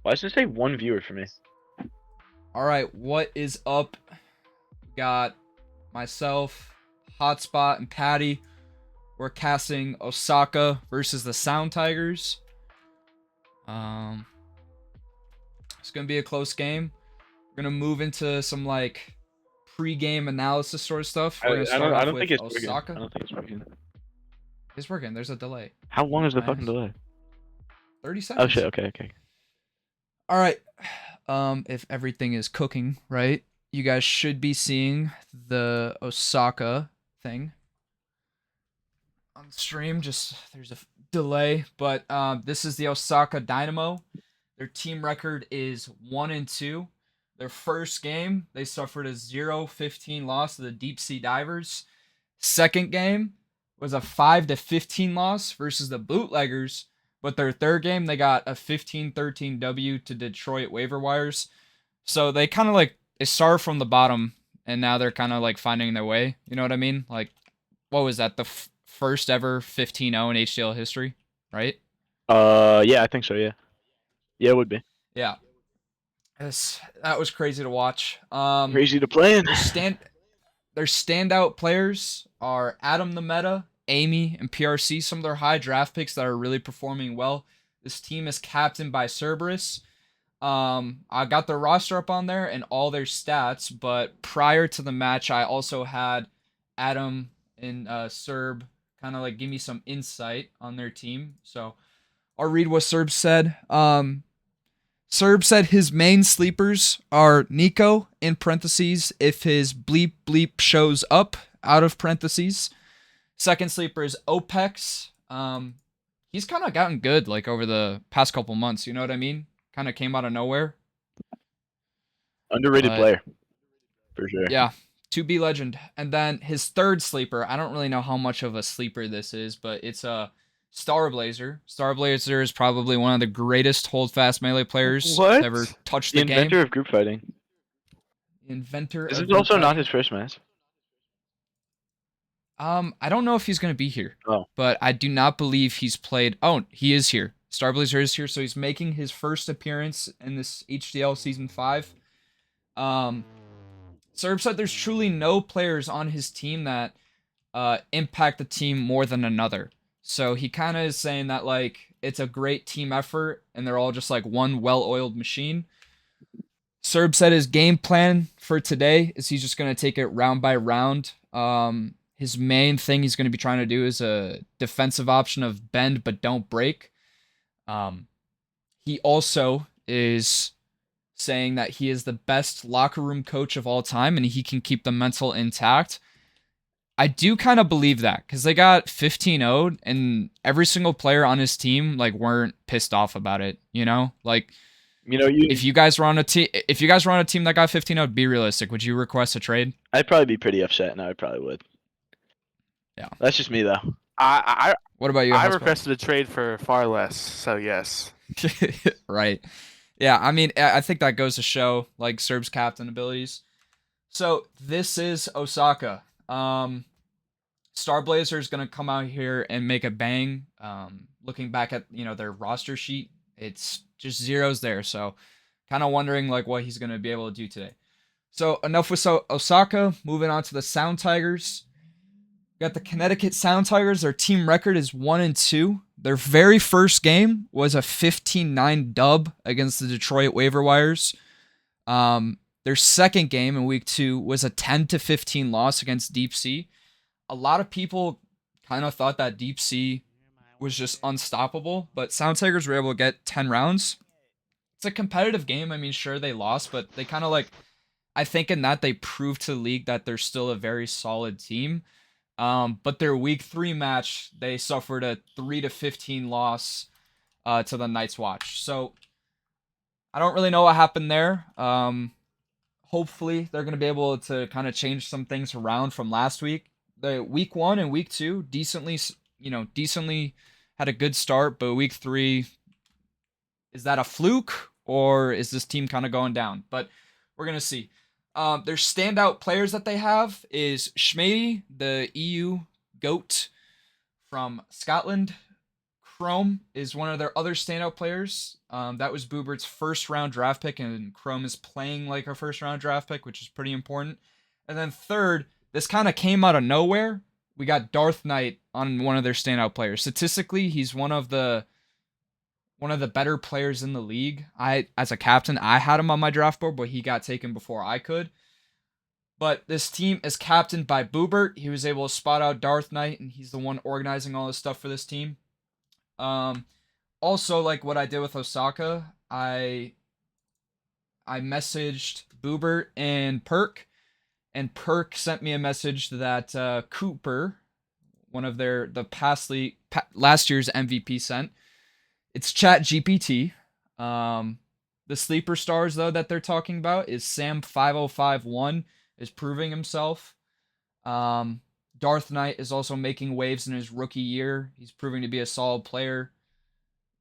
Why does it say one viewer for me? All right, what is up? Got myself, Hotspot, and Patty. We're casting Osaka versus the Sound Tigers. Um, it's gonna be a close game. We're gonna move into some like pre-game analysis sort of stuff. We're gonna start I off don't think with it's working. I Osaka. don't think it's working. It's working. There's a delay. How long is the fucking Nice. delay? 30 Oh shit. seconds. Okay. Okay. All right. If everything is cooking right, you guys should be seeing the Osaka thing on stream. Just there's a delay, but this is the Osaka Dynamo. Their team record is 1-2. Their first game, they suffered a 0-15 loss to the Deep Sea Divers. Second game was a 5-15 loss versus the Bootleggers. But their third game, they got a 15-13 W to Detroit Waiver Wires. So they kind of like they started from the bottom, and now they're kind of like finding their way. You know what I mean? Like, what was that? The first ever 15-0 in HDL history, right? Yeah, I think so. Yeah. Yeah, it would be Yeah, that was crazy to watch. crazy to play in. Their standout players are Adam the Meta, Amy, and PRC. Some of their high draft picks that are really performing well. This team is captained by Cerberus. I got their roster up on there and all their stats, but prior to the match, I also had Adam and Serb kind of like give me some insight on their team. So I'll read what Serb said. Serb said his main sleepers are Nico in parentheses if his bleep bleep shows up out of parentheses. Second sleeper is Opex. He's kind of gotten good like over the past couple months. You know what I mean? Kind of came out of nowhere, Underrated but player for sure. yeah, to be legend. And then his third sleeper. I don't really know how much of a sleeper this is, but it's a Starblazer. Starblazer is probably one of the greatest hold fast melee players to What? ever touch The the game. inventor of group fighting. Inventor This of is group also not fighting. his first match. I don't know if he's gonna be here, Oh, but I do not believe he's played. Oh, he is here. Starblazer is here, so he's making his first appearance in this HDL season 5. Um, Serb said there's truly no players on his team that impact the team more than another. So he kind of is saying that like it's a great team effort and they're all just like one well-oiled machine. Serb said his game plan for today is he's just going to take it round by round. His main thing he's going to be trying to do is a defensive option of bend but don't break. Um, he also is saying that he is the best locker room coach of all time and he can keep the mental intact. I do kind of believe that because they got 15 0 and every single player on his team like weren't pissed off about it, you know? Like you know, you. if you guys were on a team that got 15 0, be realistic. Would you request a trade? I'd probably be pretty upset, and I probably would. Yeah. That's just me though. I What about you, I Hotspot? requested a trade for far less, so yes. Right. Yeah, I mean, I think that goes to show like Serb's captain abilities. So this is Osaka. Starblazer is gonna come out here and make a bang. Looking back at their roster sheet, it's just zeros there. So kind of wondering like what he's gonna be able to do today. So enough with Osaka. Moving on to the Sound Tigers. We got the Connecticut Sound Tigers. Their team record is 1-2. Their very first game was a 15-9 dub against the Detroit Waiver Wires. Their second game in week 2 was a 10-15 loss against Deep Sea. A lot of people kind of thought that Deep Sea was just unstoppable, but Sound Tigers were able to get 10 rounds. It's a competitive game. I mean, sure, they lost, but they kind of like, I think in that they proved to the league that they're still a very solid team. But their week 3 match, they suffered a 3-15 loss to the Night's Watch. So I don't really know what happened there. Hopefully they're going to be able to kind of change some things around from last week. The week 1 and week 2 decently had a good start, but week 3, is that a fluke or is this team kind of going down? But we're going to see. Their standout players that they have is Schmady, the EU GOAT from Scotland, Chrome is one of their other standout players. That was Boobert's first round draft pick, and Chrome is playing like a first round draft pick, which is pretty important. And then third, this kind of came out of nowhere. We got Darth Knight on one of their standout players. Statistically, he's one of the better players in the league. As a captain, I had him on my draft board, but he got taken before I could. But this team is captained by Boobert. He was able to spot out Darth Knight, and he's the one organizing all this stuff for this team. Also, like what I did with Osaka, I messaged Boobert and Perk sent me a message that Cooper, one of last year's MVP, sent. It's Chat GPT. The sleeper stars though that they're talking about is Sam 5051 is proving himself. Darth Knight is also making waves in his rookie year. He's proving to be a solid player.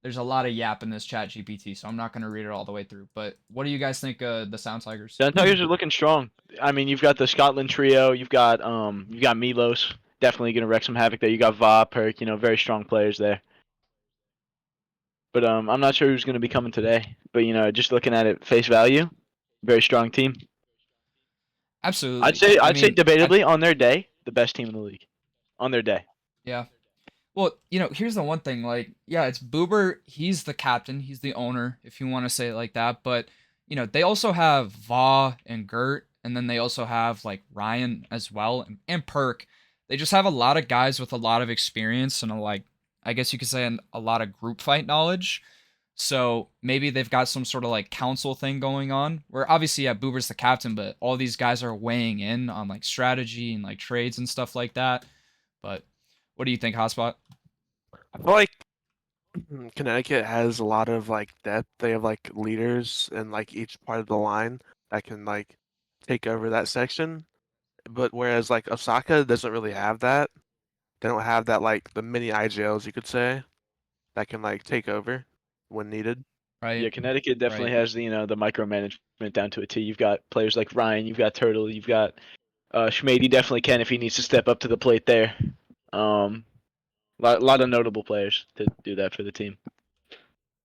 There's a lot of yap in this Chat GPT, so I'm not going to read it all the way through. But what do you guys think of the Sound Tigers? Sound Tigers are looking strong. I mean, you've got the Scotland trio. You've got Milos, definitely going to wreck some havoc there. You got Va, Perk, very strong players there. But I'm not sure who's going to be coming today. But just looking at it face value, very strong team. Absolutely. I'd say debatably on their day, the best team in the league. On their day. Yeah. Well, here's the one thing. Like, yeah, it's Boober. He's the captain. He's the owner, if you want to say it like that. But, they also have Va and Gert. And then they also have, like, Ryan as well. And Perk. They just have a lot of guys with a lot of experience and, I guess you could say a lot of group fight knowledge. So maybe they've got some sort of, like, council thing going on. Where, obviously, yeah, Boober's the captain. But all these guys are weighing in on, like, strategy and, like, trades and stuff like that. But what do you think, Hotspot? I feel like Connecticut has a lot of like depth. They have like leaders in like each part of the line that can like take over that section. But whereas like Osaka doesn't really have that. They don't have that like the mini IGLs you could say that can like take over when needed. Right. Yeah, Connecticut definitely Right. has the the micromanagement down to a T. You've got players like Ryan, you've got Turtle, you've got Schmady definitely can if he needs to step up to the plate there. Lot of notable players to do that for the team.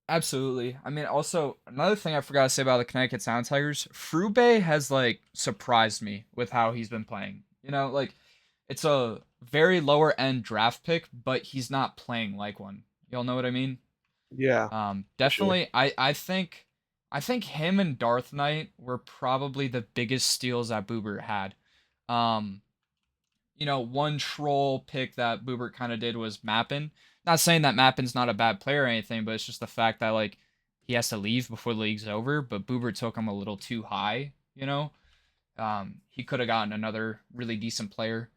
Absolutely. I mean, also another thing I forgot to say about the Connecticut Sound Tigers, Frube has like surprised me with how he's been playing. Like it's a very lower end draft pick, but he's not playing like one. Y'all know what I mean? Yeah. Definitely. I think him and Darth Knight were probably the biggest steals that Boober had. One troll pick that Boobert kind of did was Mappin. Not saying that Mappin's not a bad player or anything, but it's just the fact that like he has to leave before the league's over. But Boobert took him a little too high. He could have gotten another really decent player.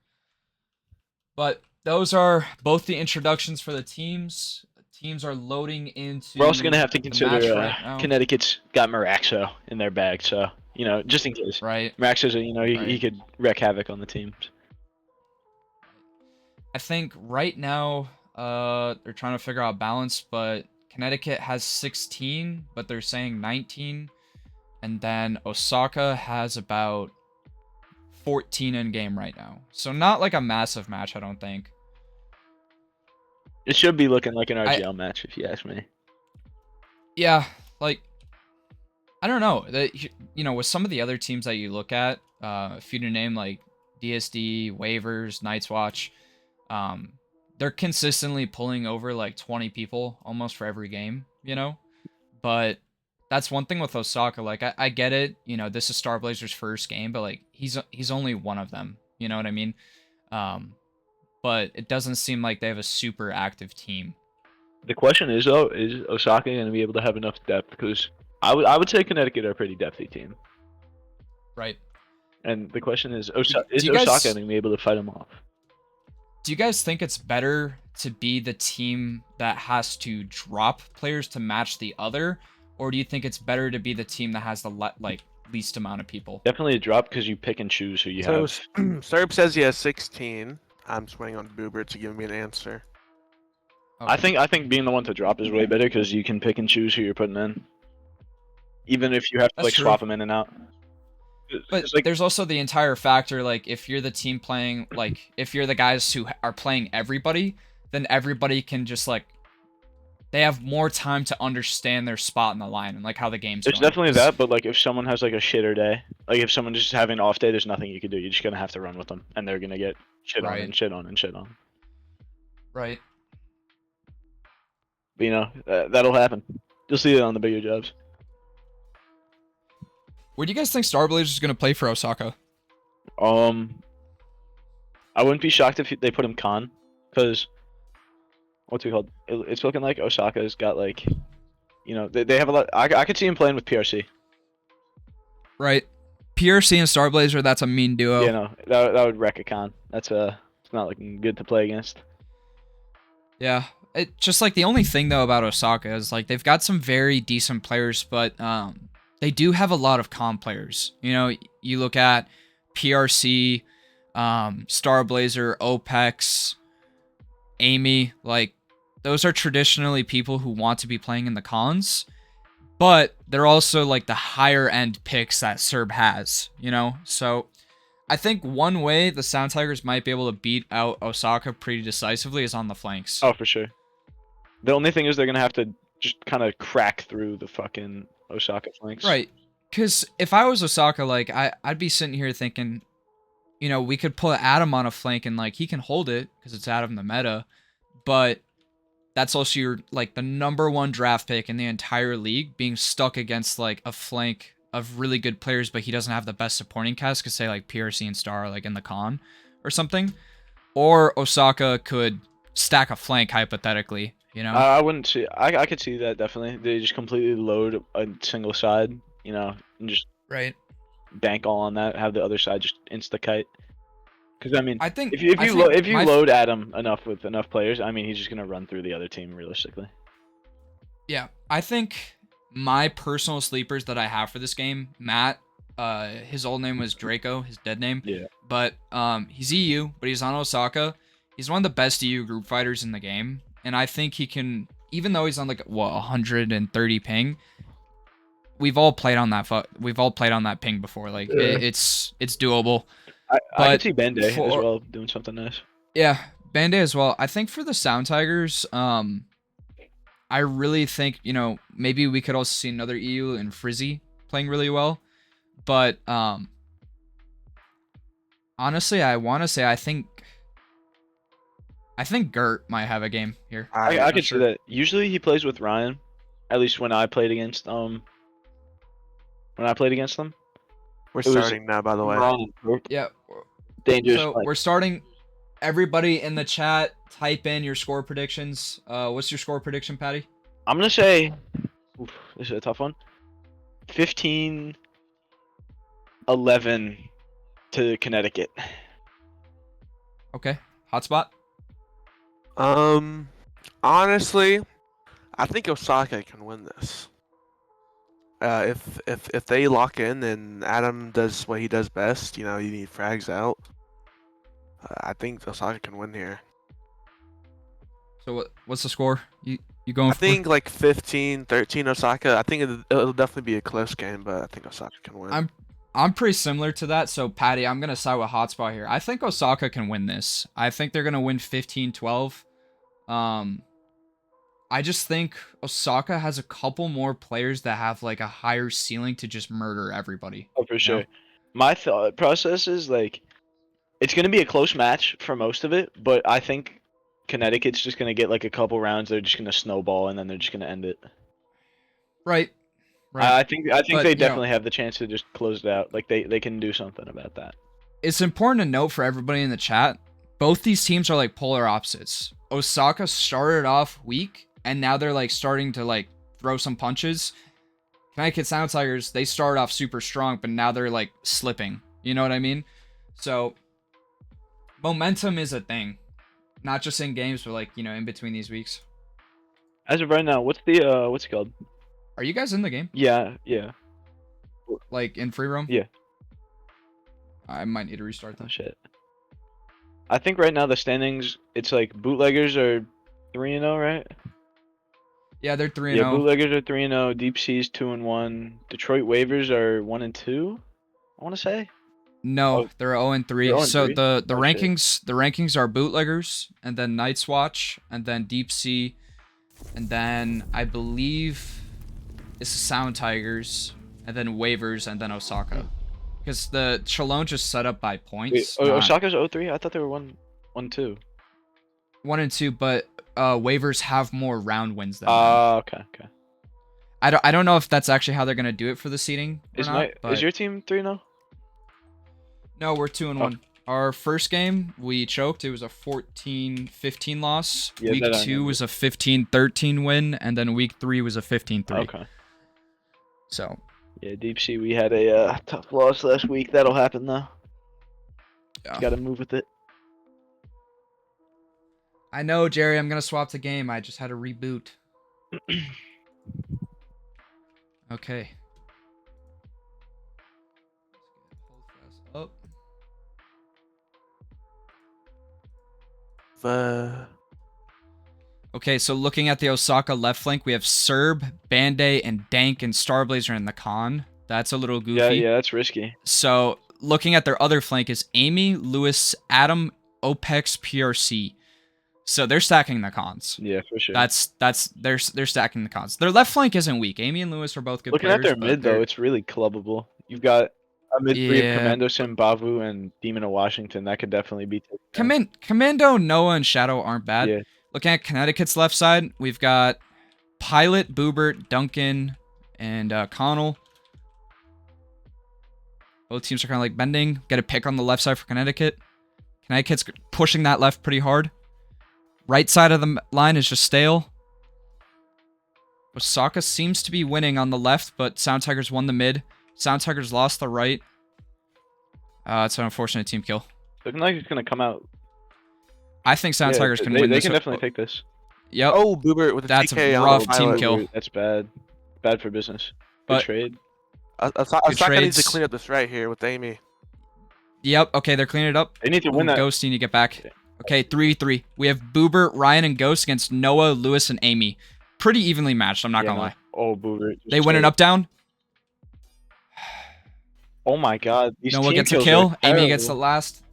But those are both the introductions for the teams. Teams are loading into. We're also gonna have to the match consider right now. Connecticut's got Maraxo in their bag, so just in case. Right. Maraxo's he Right. could wreak havoc on the team. I think right now they're trying to figure out balance, but Connecticut has 16, but they're saying 19. And then Osaka has about 14 in game right now. So not like a massive match, I don't think. It should be looking like an RGL match, if you ask me. Yeah, like I don't know. With some of the other teams that you look at, if you to name like DSD, Waivers, Night's Watch, they're consistently pulling over like 20 people almost for every game, But that's one thing with Osaka. Like I get it, this is Star Blazer's first game, but like he's only one of them. You know what I mean? But it doesn't seem like they have a super active team. The question is though, is Osaka going to be able to have enough depth? Because I would say Connecticut are a pretty depthy team. Right. And the question is, Do you Osaka guys- going to be able to fight them off? Do you guys think it's better to be the team that has to drop players to match the other, or do you think it's better to be the team that has the least amount of people? Definitely a drop because you pick and choose who you So have. Serb says he has 16. I'm just waiting on Boober to give me an answer. Okay. I think being the one to drop is way better because you can pick and choose who you're putting in, even if you have to That's like true. swap them in and out. But It's like, there's also the entire factor, like if you're the team playing, like if you're the guys who are playing everybody, then everybody can just like they have more time to understand their spot in the line and like how the game's There's going. definitely that, but like if someone has like a shitter day, like if someone just having an off day, there's nothing you can do. You're just gonna have to run with them, and they're gonna get shit on Right. and shit on and shit on. Right. But you know that'll happen. You'll see it on the bigger jobs. Where do you guys think Starblazer is going to play for Osaka? I wouldn't be shocked if they put him con, because what's it called? It's looking like Osaka's got like, you know, they have a lot. I could see him playing with PRC. Right. PRC and Starblazer, that's a mean duo. Yeah, no, that would wreck a con. It's not looking good to play against. Yeah. It just like the only thing though about Osaka is like they've got some very decent players, but they do have a lot of con players. You know, you look at PRC, Starblazer, OPEX, Amy, like those are traditionally people who want to be playing in the cons, but they're also like the higher end picks that Serb has, you know? So I think one way the Sound Tigers might be able to beat out Osaka pretty decisively is on the flanks. Oh, for sure. The only thing is they're gonna have to just kind of crack through the fucking Osaka flanks. Right. Because if I was Osaka, like I'd be sitting here thinking, you know, we could put Adam on a flank and like he can hold it because it's Adam the meta, but that's also your like the #1 draft pick in the entire league being stuck against like a flank of really good players, but he doesn't have the best supporting cast because say like PRC and Star are like in the con or something. Or Osaka could stack a flank hypothetically, you know? I wouldn't see. I could see that definitely. They just completely load a single side, you know, and just Right. bank all on that. Have the other side just insta kite. Because I mean, I think if you I think if you my- load Adam enough with enough players, I mean, he's just gonna run through the other team realistically. Yeah, I think my personal sleepers that I have for this game, Matt, his old name was Draco, his dead name. Yeah. But he's EU, but he's on Osaka. He's one of the best EU group fighters in the game, and I think he can, even though he's on like what 130 ping. We've all played on that. We've all played on that ping before. Like it's doable. I could see Bande as for- well doing something nice. Yeah, Bande as well. I think for the Sound Tigers, I really think, you know, maybe we could also see another EU and Frizzy playing really well. But honestly, I want to say I think Gert might have a game here. I could see that. Usually he plays with Ryan, at least when I played against them. We're was starting now, by the way. Ryan and Gert. Yeah. Dangerous. So fight. we're starting. Everybody in the chat, type in your score predictions. What's your score prediction, Patty? I'm gonna say, this is a tough one. 15-11 to Connecticut. Okay. Hotspot. Honestly, I think Osaka can win this. If they lock in and Adam does what he does best, you know, you need frags out. I think Osaka can win here. So what's the score? You going? I think like 15-13 Osaka. I think it'll definitely be a close game, but I think Osaka can win. I'm pretty similar to that. So Patty, I'm gonna side with Hotspot here. I think Osaka can win this. I think they're gonna win 15-12. I just think Osaka has a couple more players that have like a higher ceiling to just murder everybody. Oh, for sure. know? My thought process is like, it's gonna be a close match for most of it, but I think Connecticut's just gonna get like a couple rounds. They're just gonna snowball and then they're just gonna end it. Right. I think But, they you definitely know, have the chance to just close it out. Like they can do something about that. it's important to note for everybody in the chat, both these teams are like polar opposites. Osaka started off weak, and now they're like starting to like throw some punches. Connecticut Sound Tigers, they started off super strong, but now they're like slipping. You know what I mean? So momentum is a thing, not just in games, but like, you know, in between these weeks. As of right now, what's it called? Are you guys in the game? Yeah. Like in free roam? Yeah. I might need to restart Oh that. shit. I think right now the standings, it's like bootleggers are 3-0, right? Yeah, they're 3-0. Yeah, bootleggers are 3-0. Deep Seas 2-1. Detroit Waivers are 1-2. I want to say. No, Oh, they're 0-3. they're So 0-3? the Oh, shit. rankings are bootleggers and then Night's Watch and then Deep Sea And then I believe it's Sound Tigers, and then Waivers, and then Osaka. Because the Chalone just set up by Wait, points, not Osaka's 0-3? I thought they were 1-2. 1 and 2, but Waivers have more round wins than them. Okay. I don't know if that's actually how they're gonna do it for the seeding or not. Is your team 3 now? No, we're 2-1. Our first game, we choked. It was a 14-15 loss. Yeah, week 2 was a 15-13 win, and then week 3 was a 15-3. Okay. So. Yeah, Deep Sea, we had a tough loss last week. That'll happen though. Yeah. Got to move with it. I know, Jerry. I'm gonna swap the game. I just had to reboot. Okay. Hold fast up. Okay, so looking at the Osaka left flank, we have Serb, Bande, and Dank and Starblazer in the con. That's a little goofy. Yeah, that's risky. So looking at their other flank is Amy, Lewis, Adam, Opex, PRC. So they're stacking the cons. Yeah, for sure. They're stacking the cons. Their left flank isn't weak. Amy and Lewis are both good Looking players. at their mid though, it's really clubbable. You've got a mid three of Yeah. Commando Sim, Bavu, and Demon of Washington. That could definitely be taken down. Commando, Noah, and Shadow aren't bad. Yeah. Looking at Connecticut's left side, we've got Pilot, Boobert, Duncan, and Connell. Both teams are kind of like bending. Get a pick on the left side for Connecticut. Connecticut's pushing that left pretty hard. Right side of the line is just stale. Osaka seems to be winning on the left, but Sound Tigers won the mid. Sound Tigers lost the right. It's an unfortunate team kill. Looking like it's gonna come out. I think Sound Tigers can they, win They this. can definitely take this. Yep. Oh, Boobert with a That's a TK on rough the team pilot. kill. That's bad. Bad for business. Good But- trade. Osaka needs trades. to clean up this right here with Amy. Yep. Okay, they're cleaning it up. They need to win Ooh, that. Ghost, you need to get back. Okay, 3-3. We have Boober, Ryan, and Ghost against Noah, Lewis, and Amy. Pretty evenly matched, I'm not gonna lie. Oh, Boober. They win an up-down. Oh my god. These Noah team gets a kills kill. are Amy gets the terrible. last.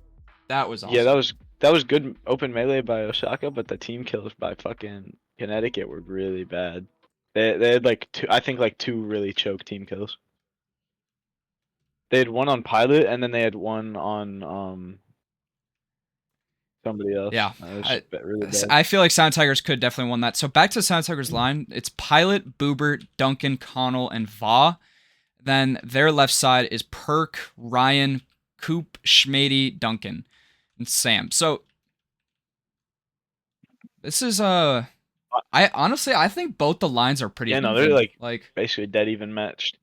That was awesome. Yeah, that was good open melee by Osaka, but the team kills by fucking Connecticut were really bad. They had like two, I think like 2 really choke team kills. They had one on Pilot, and then they had one on somebody else. Yeah, It was really bad. I feel like Sound Tigers could definitely won that. So back to Sound Tigers line. It's Pilot, Boobert, Duncan, Connell, and Va. Then their left side is Perk, Ryan, Coop, Schmady, Duncan, and Sam. So this is I think both the lines are pretty. Yeah, no, even. they're like basically dead even matched.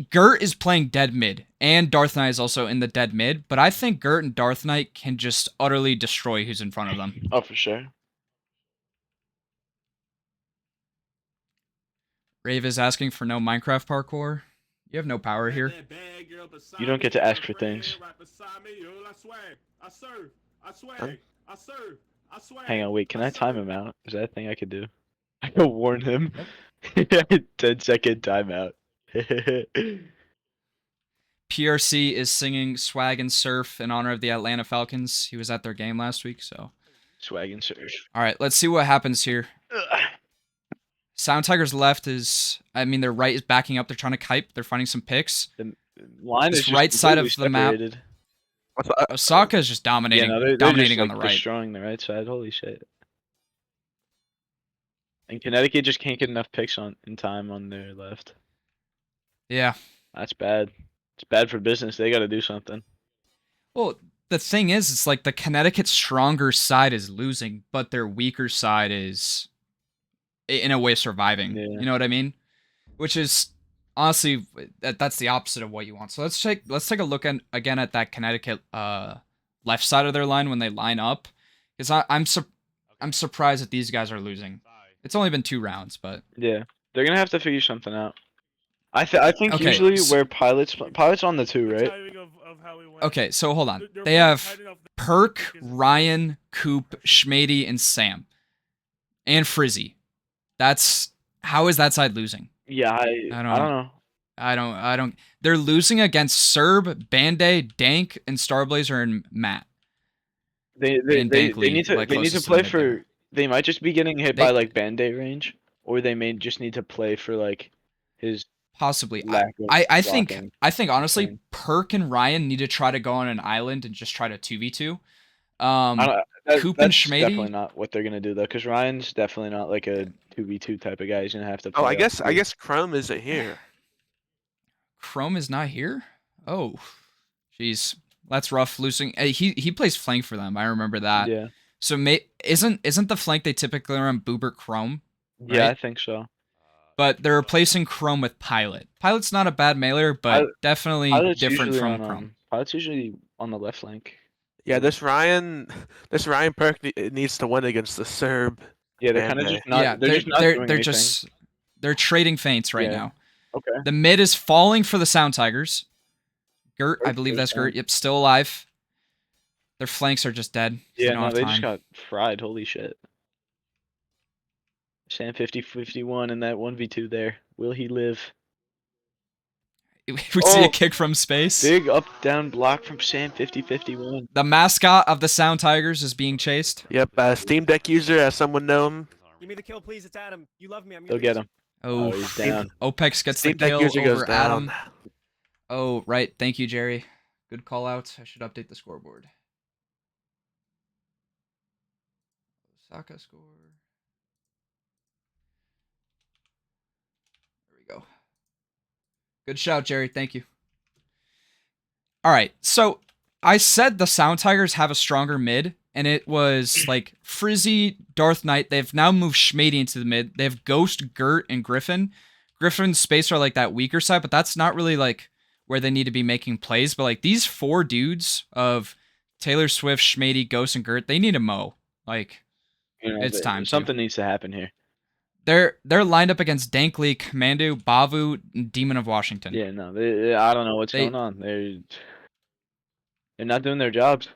Gert is playing dead mid, and Darth Knight is also in the dead mid. But I think Gert and Darth Knight can just utterly destroy who's in front of them. Oh, for sure. Rave is asking for no Minecraft parkour. You have no power here. You don't get to ask for things. Hang on, wait, can I time him out? Is that a thing I could do? I can warn him. 10-second timeout. PRC is singing Swag and Surf in honor of the Atlanta Falcons. He was at their game last week, so. Swag and surf. All right, let's see what happens here. Sound Tigers left is, their right is backing up. They're trying to kite. They're finding some picks. The line This is just right side of completely the map. separated. Osaka is just dominating, Yeah, no, they're dominating just, on like, the right. destroying the right side. Holy shit. And Connecticut just can't get enough picks in time on their left. Yeah. That's bad. It's bad for business. They got to do something. Well, the thing is, it's like the Connecticut stronger side is losing, but their weaker side is, in a way, surviving. Yeah. You know what I mean? Which is honestly, that's the opposite of what you want. So let's take a look again at that Connecticut left side of their line when they line up, because I'm surprised that these guys are losing. It's only been 2 rounds, but Yeah, they're gonna have to figure something out. I think Okay, usually so- where pilots on the 2, right? okay. So hold on. They have Perk, Ryan, Coop, Schmady, and Sam, and Frizzy. How is that side losing? Yeah, I don't know. I don't. They're losing against Serb, Bande, Dank, and Starblazer and Matt. They and Dank Lee, need to like, play closest to the mid for there. they might just be getting hit They- by like Band-Aid range, or they may just need to play for like his Possibly. lack of I think blocking. honestly, thing. Perk and Ryan need to try to go on an island and just try to 2v2. I don't, Coop and that's definitely Schmady. not what they're gonna do though, because Ryan's definitely not like a 2v2 type of guy. He's gonna have to Oh, play. I guess Chrome isn't here. Chrome is not here. Oh, jeez, that's rough. Losing. He plays flank for them. I remember that. Yeah. So isn't the flank they typically run Boobert Chrome? Yeah, I Right? think so. But they're replacing Chrome with Pilot. Pilot's not a bad mailer, but definitely Pilot's different usually from on Chrome. Pilot's usually on the left flank. Yeah, this Ryan Perk needs to win against the Serb. Yeah, they're kind of Band-Aid. just not. Yeah, they're just not doing they're anything. just they're trading feints right Yeah. now. Okay. The mid is falling for the Sound Tigers. Gert, I Gert believe goes that's down. Gert. Yep, still alive. Their flanks are just dead. Yeah, don't no, have they time. just got fried. Holy shit. Sam 50-51 in that 1v2 there. Will he live? We see a Oh! kick from space. Big up down block from Sam 50-51. The mascot of the Sound Tigers is being chased. Yep, Steam Deck user, as someone know him. Give me the kill, please. It's Adam. You love me. I'm They'll gonna get him. Oh, he's down. Opex gets Steam the Deck kill user goes over down. Adam. Oh, right. Thank you, Jerry. Good call out. I should update the scoreboard. Osaka score. There we go. Good shout, Jerry. Thank you. All right. So I said the Sound Tigers have a stronger mid, and it was like Frizzy, Darth Knight. They've now moved Schmady into the mid. They have Ghost, Gert, and Griffin. Griffin's Space are like that weaker side, but that's not really like where they need to be making plays. But like these four dudes of Taylor Swift, Schmady, Ghost, and Gert, they need a mow. Like it's time. Something needs to happen here. They're lined up against Dankley, Commandu, Bavu, and Demon of Washington. Yeah, no, I don't know what's going on. They're not doing their jobs.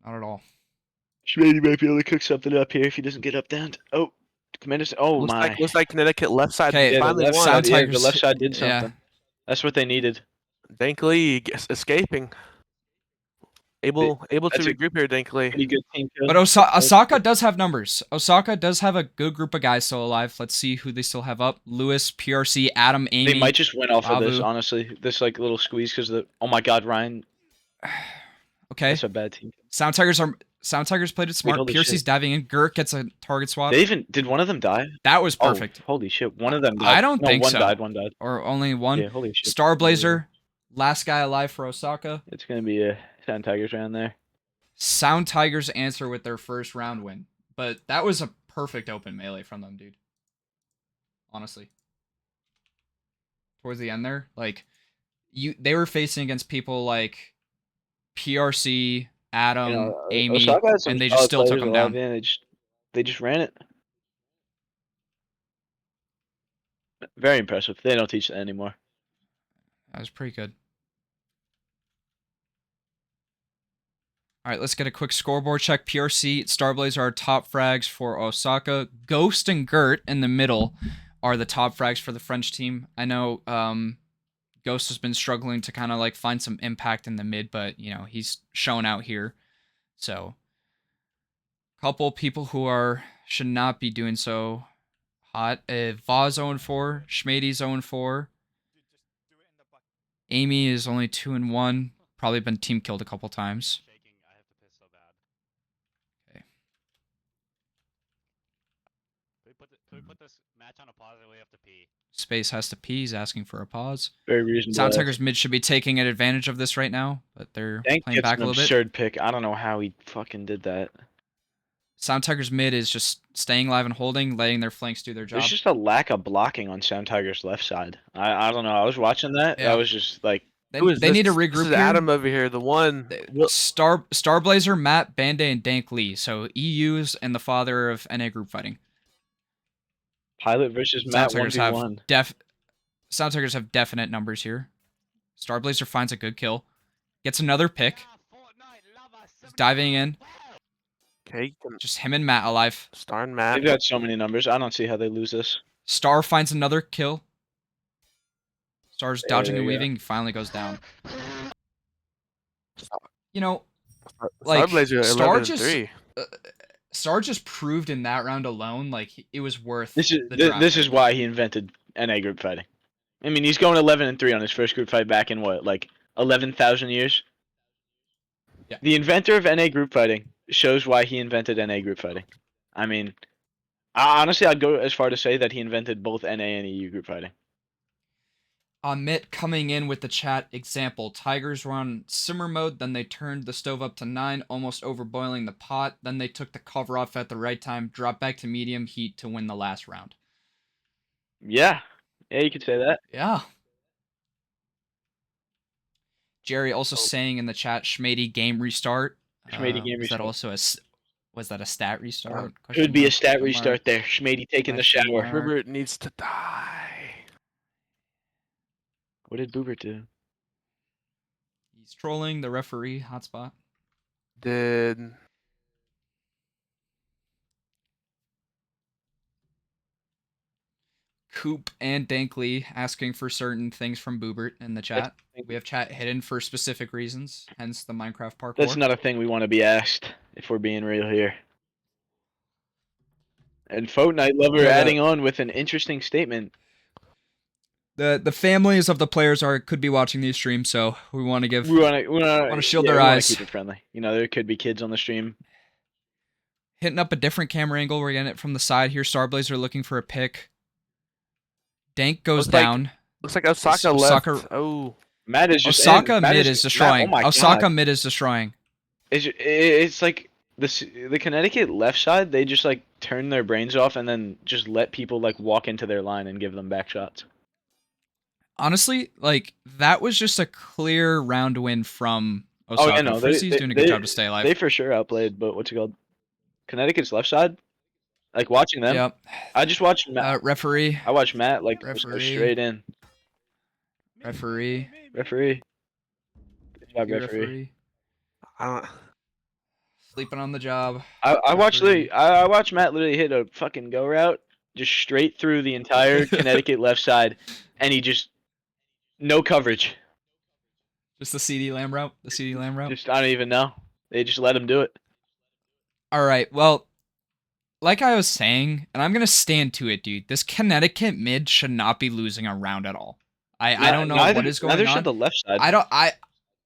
Not at all. Schmady might be able to cook something up here if he doesn't get up down. Oh, tremendous! Oh my! Looks like Connecticut left side Okay, finally the left won. side, Sound yeah, the Tigers- left side did yeah. something. That's what they needed. Dankley escaping. Able to That's a regroup here, Dankley. Pretty good team kill. But Osaka does have numbers. Osaka does have a good group of guys still alive. Let's see who they still have up. Lewis, PRC, Adam, Amy. They might just win off of this, Bavu. honestly. This like little squeeze because oh my god, Ryan. Okay. That's a bad team. Sound Tigers played it smart. holy PRC's shit. diving in. Gert gets a target swap. Did one of them die? That was Oh, perfect. holy shit! One of them died. I don't No, think one so. died. One died. Or only one. Yeah, holy shit. Starblazer, last guy alive for Osaka. It's gonna be a Sound Tigers round there. Sound Tigers answer with their first round win. But that was a perfect open melee from them, dude. Honestly. Towards the end there, like they were facing against people like PRC, Adam, Amy, Osaka had some and they just still solid took players them alive, down. Yeah, they just ran it. Very impressive. They don't teach that anymore. That was pretty good. All right, let's get a quick scoreboard check. PRC, Starblazer are top frags for Osaka. Ghost and Gert in the middle are the top frags for the French team. I know Ghost has been struggling to kind of like find some impact in the mid, but you know, he's shown out here. So, couple people who should not be doing so hot. Vaz 0-4, Schmady's 0-4. Amy is only 2-1. Probably been team killed a couple times. Okay. Can we put this match on a pause and we have to pee? Space has to pee. He's asking for a pause. Very reasonable. Sound Tigers mid should be taking advantage of this right now, but they're Dank playing gets back an a little bit. absurd pick. I don't know how he fucking did that. Sound Tigers mid is just staying live and holding, letting their flanks do their job. There's just a lack of blocking on Sound Tigers' left side. I don't know. I was watching that. Yeah. I was just like, They Who is need to this? regroup This is here. Adam over here, the one. Starblazer, Matt, Banda, and Dank Lee. So EU's and the father of NA group fighting. Pilot versus Matt Sound Tigers 1v1. Sound Tigers have definite numbers here. Starblazer finds a good kill. Gets another pick. He's diving in. Okay, Just him and Matt alive. Star and Matt. They've got so many numbers. I don't see how they lose this. Star finds another kill. Star's dodging there and you go. weaving. He finally goes down. You know, like, Starblazer Star 11-3. Star just proved in that round alone, like it was worth This is the this is drafting. why he invented NA group fighting. I mean, he's going 11-3 on his first group fight back in what, like 11,000 years. Yeah. The inventor of NA group fighting shows why he invented NA group fighting. I mean, honestly, I'd go as far to say that he invented both NA and EU group fighting. Mitt coming in with the chat example. Tigers were on simmer mode, then they turned the stove up to 9, almost overboiling the pot. Then they took the cover off at the right time, dropped back to medium heat to win the last round. Yeah, you could say that. Yeah. Jerry also saying in the chat, Schmady game restart. Schmady game Was that restart. also was that a stat restart? Could be a stat Question mark. restart there. Schmady taking the Question shower. mark. Herbert needs to die. What did Boober do? He's trolling the referee hotspot. Did Coop and Dankley asking for certain things from Boobert in the chat. We have chat hidden for specific reasons, hence the Minecraft parkour. That's not a thing we want to be asked, if we're being real here. And Fortnite Lover Yeah, adding on with an interesting statement. The families of the players could be watching these streams, so we want to give We want to shield their eyes. Keep it friendly. You know, there could be kids on the stream. Hitting up a different camera angle. We're getting it from the side here. Starblazer looking for a pick. Dank goes down. Looks like Osaka left. Osaka- Oh, Matt is just Osaka in. Matt mid is destroying. Matt, oh my Osaka God. mid is destroying. It's like the Connecticut left side. They just like turn their brains off and then just let people like walk into their line and give them back shots. Honestly, like that was just a clear round win from Osaka. Oh yeah, no, Frizzy's doing a good job to stay alive. They for sure outplayed, but what's it called? Connecticut's left side. Like watching them. Yep. I just watched Matt. Referee. I watched Matt like just go straight in. Referee. Referee. Good job, referee. I don't. Sleeping on the job. I watched Matt literally hit a fucking go route just straight through the entire Connecticut left side, and he just no coverage. Just the CD Lamb route. The CD Lamb route. Just I don't even know. They just let him do it. All right. Well, like I was saying, and I'm gonna stand to it, dude. This Connecticut mid should not be losing a round at all. I don't know what is going on. Neither should the left side.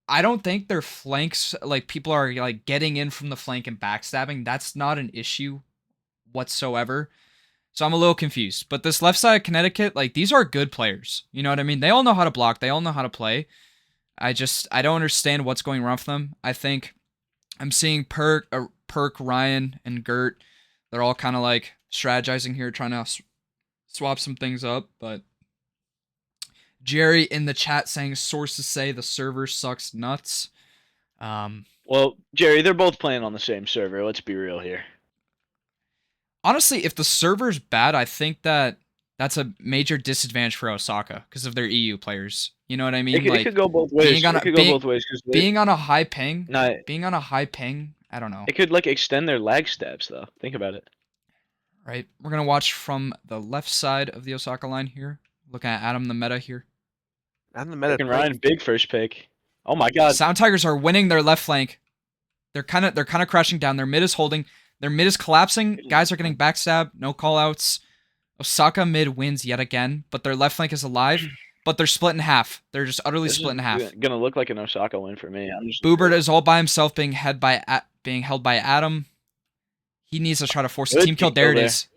I don't think their flanks, like people are like getting in from the flank and backstabbing. That's not an issue whatsoever. So I'm a little confused. But this left side of Connecticut, like these are good players. You know what I mean? They all know how to block. They all know how to play. I don't understand what's going wrong for them. I think I'm seeing Perk, Ryan, and Gert. They're all kind of like strategizing here, trying to swap some things up. But Jerry in the chat saying sources say the server sucks nuts. Well, Jerry, they're both playing on the same server. Let's be real here. Honestly, if the server's bad, I think that's a major disadvantage for Osaka because of their EU players. You know what I mean? It could go both ways. Being on a high ping. Nah, being on a high ping. I don't know. It could like extend their lag steps though. Think about it. Right. We're gonna watch from the left side of the Osaka line here. Looking at Adam the meta here. Adam the meta. Ryan, big first pick. Oh my God. Sound Tigers are winning their left flank. They're kind of crashing down. Their mid is holding. Their mid is collapsing. Guys are getting backstabbed. No callouts. Osaka mid wins yet again, but their left flank is alive. But they're split in half. They're just utterly split in half. Gonna look like an Osaka win for me. Boobert is all by himself, being held by Adam. He needs to try to force a team kill. There it is.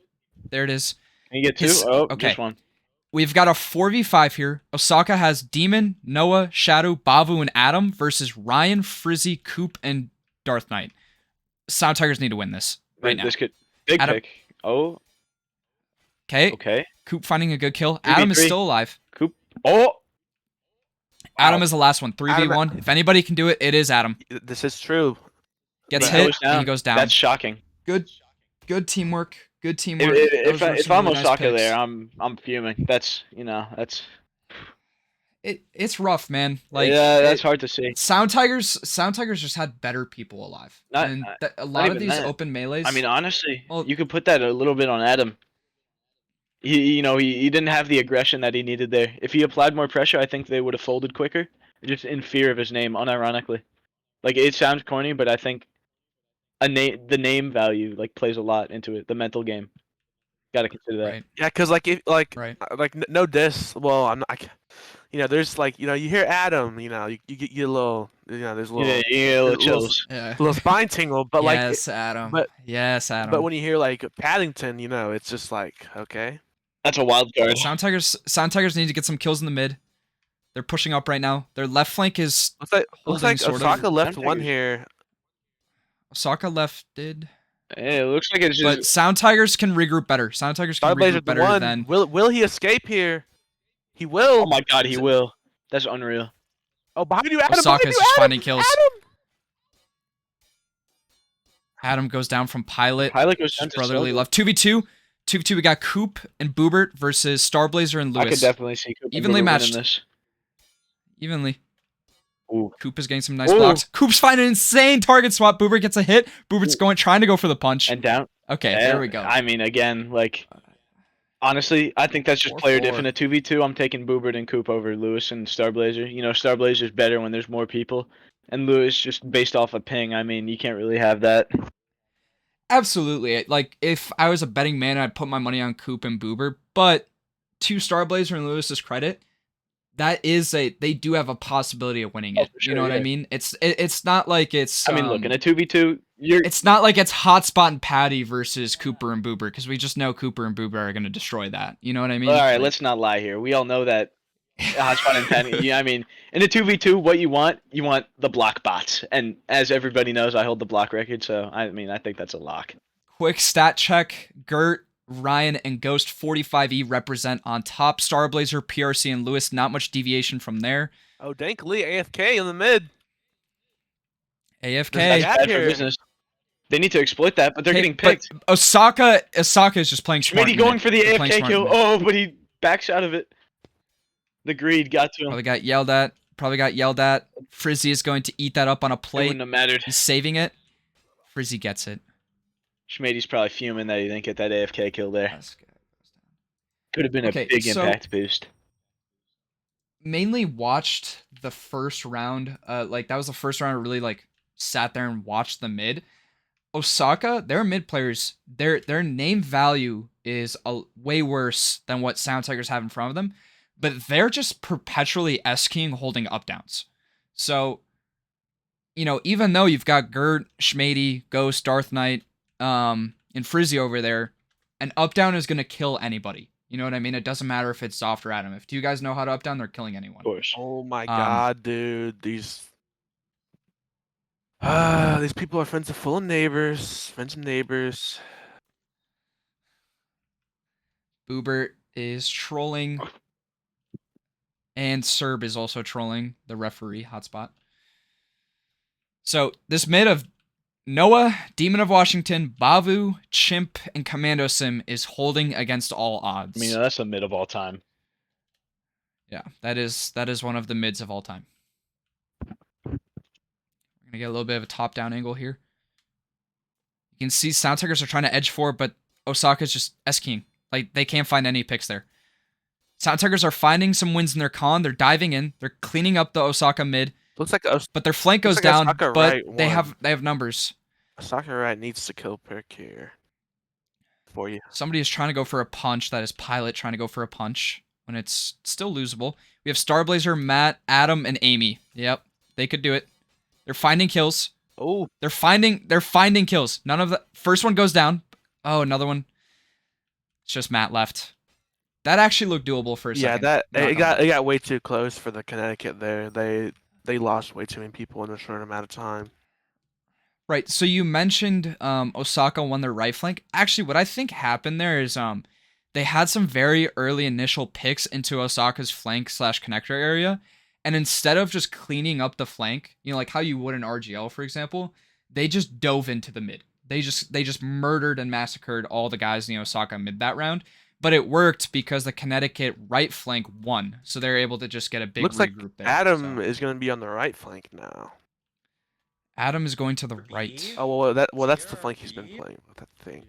There it is. Can you get two? Okay. Just one. We've got a 4v5 here. Osaka has Demon, Noah, Shadow, Bavu, and Adam versus Ryan, Frizzy, Coop, and Darth Knight. Sound Tigers need to win this right now. This could big Adam, pick. Oh. Okay. Coop finding a good kill. Adam is still alive. Coop. Oh. Adam is the last one. 3v1. If anybody can do it, it is Adam. This is true. Gets hit and he goes down. That's shocking. Good teamwork. Good teamwork. If I'm Osaka there, I'm fuming. That's it's rough, man. Like that's hard to see. Sound Tigers just had better people alive. A lot of these open melees. I mean, honestly, you could put that a little bit on Adam. He didn't have the aggression that he needed there. If he applied more pressure, I think they would have folded quicker, just in fear of his name, unironically. Like it sounds corny, but I think the name value like plays a lot into it. The mental game. Got to consider that. Right. Yeah, cause like if like Right. no diss. Well, I'm not. There's like you hear Adam. You get a little. There's a Yeah, little. you get a little there's a little, chills. Yeah. little spine tingle. But like, Yes, Adam. but Yes, Adam. but when you hear like Paddington, it's just like okay. That's a wild card. Sound Tigers need to get some kills in the mid. They're pushing up right now. Their left flank is Looks holding like sort of. Osaka left one Tigers. here. Osaka left did. It looks like it's just. But Sound Tigers can regroup better. Sound Tigers can Starblazer regroup better one. than. Will he escape here? He will. Oh my God, he will. That's unreal. Oh, behind you, Adam. Osaka behind is you, just Adam, finding kills. Adam. Adam goes down from Pilot. Pilot goes down to brotherly Soto. love. 2v2. 2v2, we got Coop and Boobert versus Starblazer and Lewis. I could definitely see Cooper Evenly winning matched. this. Evenly. Ooh. Coop is getting some nice Ooh. blocks. Coop's finding an insane target swap. Boobert gets a hit. Boobert's trying to go for the punch. And down. Okay, Yeah, there we go. I mean, again, like, honestly, I think that's just 4-4. player diff in a 2v2. I'm taking Boobert and Coop over Lewis and Starblazer. Starblazer's better when there's more people. And Lewis, just based off of ping, I mean, you can't really have that. Absolutely. Like, if I was a betting man, I'd put my money on Coop and Boober. But to Starblazer and Lewis's credit, they do have a possibility of winning it. for sure, You know what I yeah. mean? It's not like it's. I mean, look, in a 2v2, you're. It's not like it's Hotspot and Patty versus Cooper and Boober, because we just know Cooper and Boober are going to destroy that. You know what I mean? All right, let's not lie here. We all know that Hotspot and Penny. Yeah, I mean, in a 2v2, what you want the block bots. And as everybody knows, I hold the block record, so I mean, I think that's a lock. Quick stat check. Gert, Ryan, and Ghost 45E represent on top. Starblazer, PRC, and Lewis, not much deviation from there. Oh, Dank Lee, AFK in the mid. That's AFK. Get bad for here. business. They need to exploit that, but they're getting But picked. Osaka is just playing smart. Schmitty going for the They're playing AFK smart kill. mid. Oh, but he backs out of it. The greed got to him. Probably got yelled at. Frizzy is going to eat that up on a It plate. wouldn't have mattered. He's saving it. Frizzy gets it. Schmitty's probably fuming that he didn't get that AFK kill there. Could have been Okay, a big so- impact boost. Mainly watched the first round. Like that was the first round I really like sat there and watched the mid. Osaka, their mid players, their name value is way worse than what Sound Tigers have in front of them, but they're just perpetually S-keying holding up downs. So, even though you've got Gert, Schmady, Ghost, Darth Knight, and Frizzy over there, an up down is gonna kill anybody. You know what I mean? It doesn't matter if it's Soft or Adam. If two guys know how to up down, they're killing anyone. Of course. Oh my God, dude! These people are friends of neighbors. Boobert is trolling. And Serb is also trolling the referee hotspot. So this mid of Noah, Demon of Washington, Bavu, Chimp, and Commando Sim is holding against all odds. I mean, that's the mid of all time. Yeah, that is one of the mids of all time. We're gonna get a little bit of a top-down angle here. You can see Sound Tigers are trying to edge for, but Osaka's just S-keying. Like, they can't find any picks there. Sound Tigers are finding some wins in their con. They're diving in. They're cleaning up the Osaka mid. Looks like But their flank goes Looks like down, Osaka but right they won. have numbers. Osaka right needs to kill Perk here for you. Somebody is trying to go for a punch. That is Pilot trying to go for a punch when it's still losable. We have Starblazer, Matt, Adam, and Amy. Yep, they could do it. They're finding kills. Oh, They're finding kills. None of the first one goes down. Oh, another one. It's just Matt left. That actually looked doable for a yeah, second. that Not it gonna got way too close for the Connecticut there. They lost way too many people in a short amount of time. Right. So you mentioned Osaka won their right flank. Actually, what I think happened there is they had some very early initial picks into Osaka's flank / connector area, and instead of just cleaning up the flank, like how you would in RGL, for example, they just dove into the mid. They just murdered and massacred all the guys in the Osaka mid that round. But it worked because the Connecticut right flank won, so they're able to just get a big Looks like regroup there. Adam So is going to be on the right flank now. Adam is going to the right. Oh well, that's the flank he's been playing with, I think.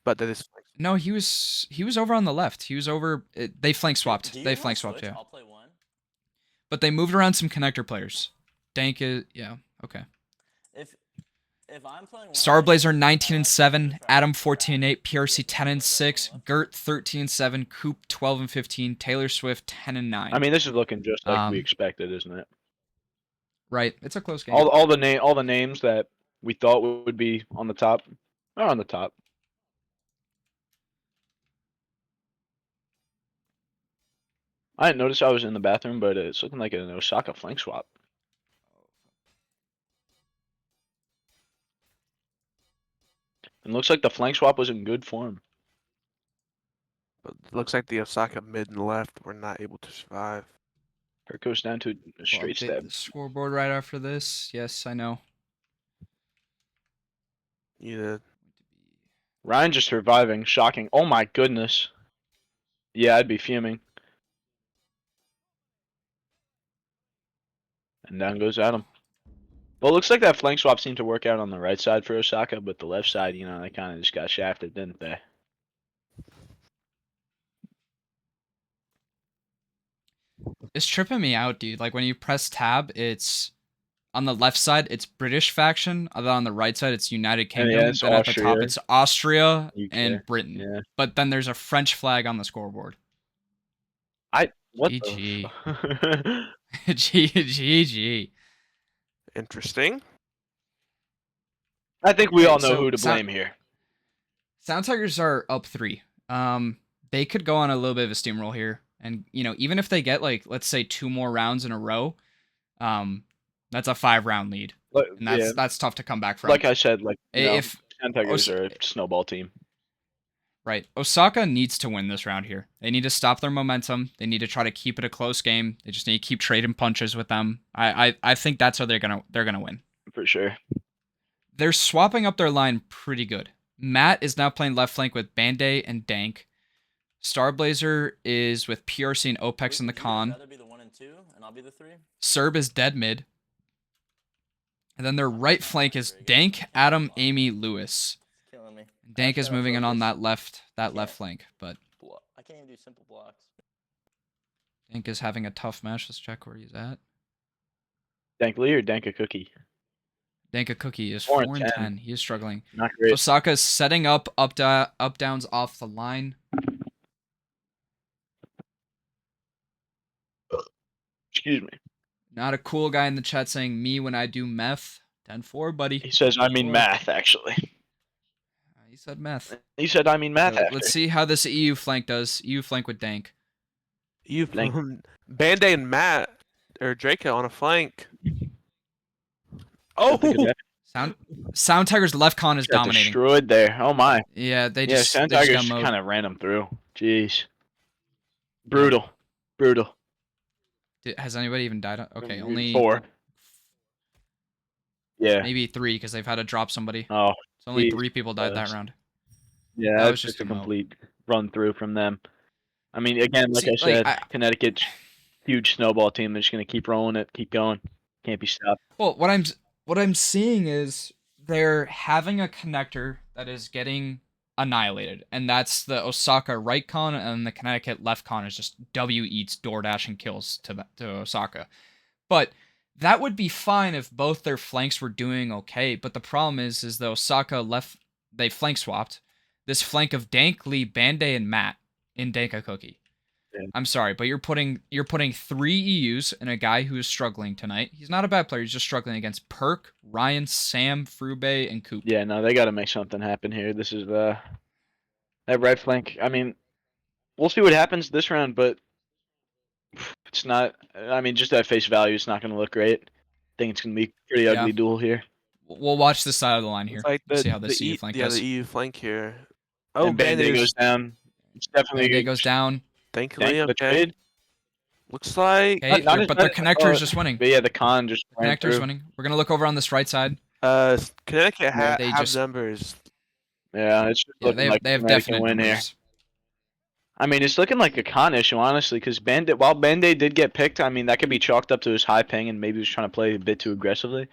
But that is No, he was over on the left. He was over. They flank swapped. They flank swapped, yeah. I'll play one. But they moved around some connector players. Dank is, yeah, okay. if I'm playing Starblazer 19-7, Adam 14-8, PRC 10-6, Gert 13-7, Coop 12-15, Taylor Swift 10-9. I mean, this is looking just like we Um, expected, isn't it? right, it's a close game. All the names that we thought would be on the top are on the top. I didn't notice I was in the bathroom, but it's looking like an Osaka flank swap. And looks like the flank swap was in good form. But it looks like the Osaka mid and left were not able to survive. Her goes down to a We'll straight update stab. the scoreboard right after this. Yes, I know. Yeah. Ryan just surviving, shocking. Oh my goodness. Yeah, I'd be fuming. And down goes Adam. Well, it looks like that flank swap seemed to work out on the right side for Osaka, but the left side, you know, they kind of just got shafted, didn't they? It's tripping me out, dude. Like when you press tab, it's on the left side, it's British faction. And then on the right side, it's United Kingdom. yeah, it's Then at the top, Austria, it's Austria UK. and Britain. Yeah. But then there's a French flag on the scoreboard. What GG. the GG. Interesting. I think we Okay, all know so who to blame here. Sound Tigers are up 3. They could go on a little bit of a steamroll here. And, you know, even if they get, like, let's say 2 more rounds in a row, that's a 5-round lead. And that's tough to come back from. Like I said, if Sound Tigers are a snowball team. Right. Osaka needs to win this round here. They need to stop their momentum. They need to try to keep it a close game. They just need to keep trading punches with them. I think that's how they're gonna win. For sure. They're swapping up their line pretty good. Matt is now playing left flank with Banday and Dank. Starblazer is with PRC and Opex in the con. Be the 1 and 2, and I'll be the 3. Serb is dead mid. And then their right flank is Dank, Adam, Amy, Lewis. Killing me. Dank is moving in on that left flank, but I can't even do simple blocks. Dank is having a tough match. Let's check where he's at. Dank Lee or Dank a Cookie? Dank a Cookie is 4 4 and and 10. 10. He is struggling. Not great. Osaka is setting up downs off the line. Excuse me. Not a cool guy in the chat saying me when I do meth. 10-4, buddy. He says, I mean 10-4. math, actually. He said meth. He said, I mean math, So, after. let's see how this EU flank does. EU flank with Dank. Band-Aid and Matt or Draco on a flank. Don't think of Oh, that. Sound Tiger's left con is Got dominating. destroyed there. Oh my. Yeah, they Yeah, just Sound they just Tigers got mowed. kind of ran him through. Jeez. Brutal. Brutal. Has anybody even died? Okay, only 4. Yeah. maybe 3 because they've had to drop somebody. Oh, So only Jeez, 3 people died that close. round. yeah. That That was was just just a a mow. complete run through from them. I mean, again, like See, I said, like, Connecticut's huge snowball team. They're just gonna keep rolling it, keep going. Can't be stopped. Well, what I'm seeing is they're having a connector that is getting annihilated, and that's the Osaka right con, and the Connecticut left con is just W eats DoorDash and kills to Osaka. But that would be fine if both their flanks were doing okay. But the problem is the Osaka they flank swapped this flank of Dank, Lee, Banday, and Matt in Danka Cookie. Yeah. I'm sorry, but you're putting 3 EUs and a guy who is struggling tonight. He's not a bad player. He's just struggling against Perk, Ryan, Sam, Frube, and Coop. Yeah, no, they got to make something happen here. This is that right flank. I mean, we'll see what happens this round, but it's not. I mean, just at face value, it's not going to look great. I think it's going to be a pretty Yeah. ugly duel here. We'll watch this side of the line here. it's like Let's see how this the EU flank yeah, does. the EU flank here. Oh, And Band-Aid Band-Aid goes down. It's definitely Banday goes down. Thankfully, Dank the okay. trade. Looks like Okay, not as but the bad- connector is oh, just winning. But yeah, the con just ran Connector's through. winning. We're gonna look over on this right side. Connecticut they have just- numbers. Yeah, it's just Yeah, looking they have, like they have Connecticut definite win here. numbers. I mean, it's looking like a con issue, honestly, because while Band-Aid did get picked, I mean, that could be chalked up to his high ping and maybe he was trying to play a bit too aggressively.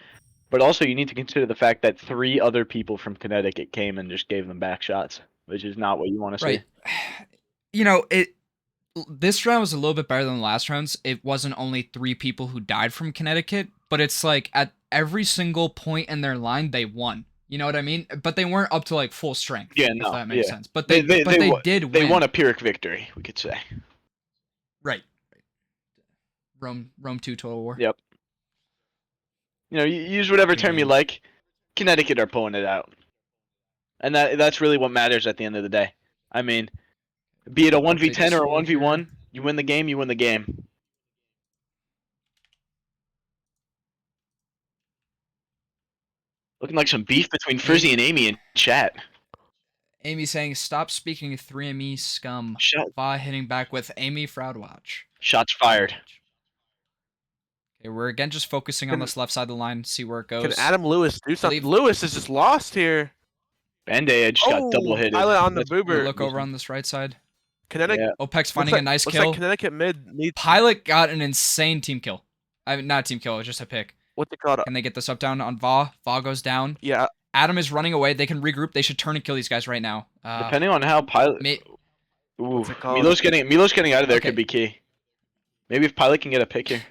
But also, you need to consider the fact that 3 other people from Connecticut came and just gave them back shots, which is not what you want to Right. see. You know, this round was a little bit better than the last rounds. It wasn't only 3 people who died from Connecticut, but it's like every single point in their line they won. You know what I mean? But they weren't up to like full strength. Yeah, if no, that makes yeah. sense. But They they did they win. won a Pyrrhic victory, we could say. Right. Rome 2 Total War. Yep. You know, you use whatever Good term you game. like. Connecticut are pulling it out, and that's really what matters at the end of the day. I mean, be it a Update 1v10 this or a roll 1v1, here. you win the game. You win the game. Looking like some beef between Frizzy and Amy in chat. Amy saying, "Stop speaking 3ME scum." Shot, Va hitting back with Amy Fraudwatch. shots fired. Okay, we're again just focusing on this left side of the line, see where it Can goes. Adam Lewis do something? Believe- Lewis is just lost here. Bandage got double hitted. Pilot on the That's boober. Look over on this right side. Connecticut. Yeah. OPEX finding a nice looks kill. like Connecticut mid needs. Pilot got an insane team kill. I mean, not a team kill, just a pick. What's it called? Can they get this up down on Va? Va goes down. Yeah. Adam is running away. They can regroup. They should turn and kill these guys right now. Depending on how Pilot. May- Ooh, What's it called? Milos getting out of there Okay. could be key. Maybe if Pilot can get a pick here,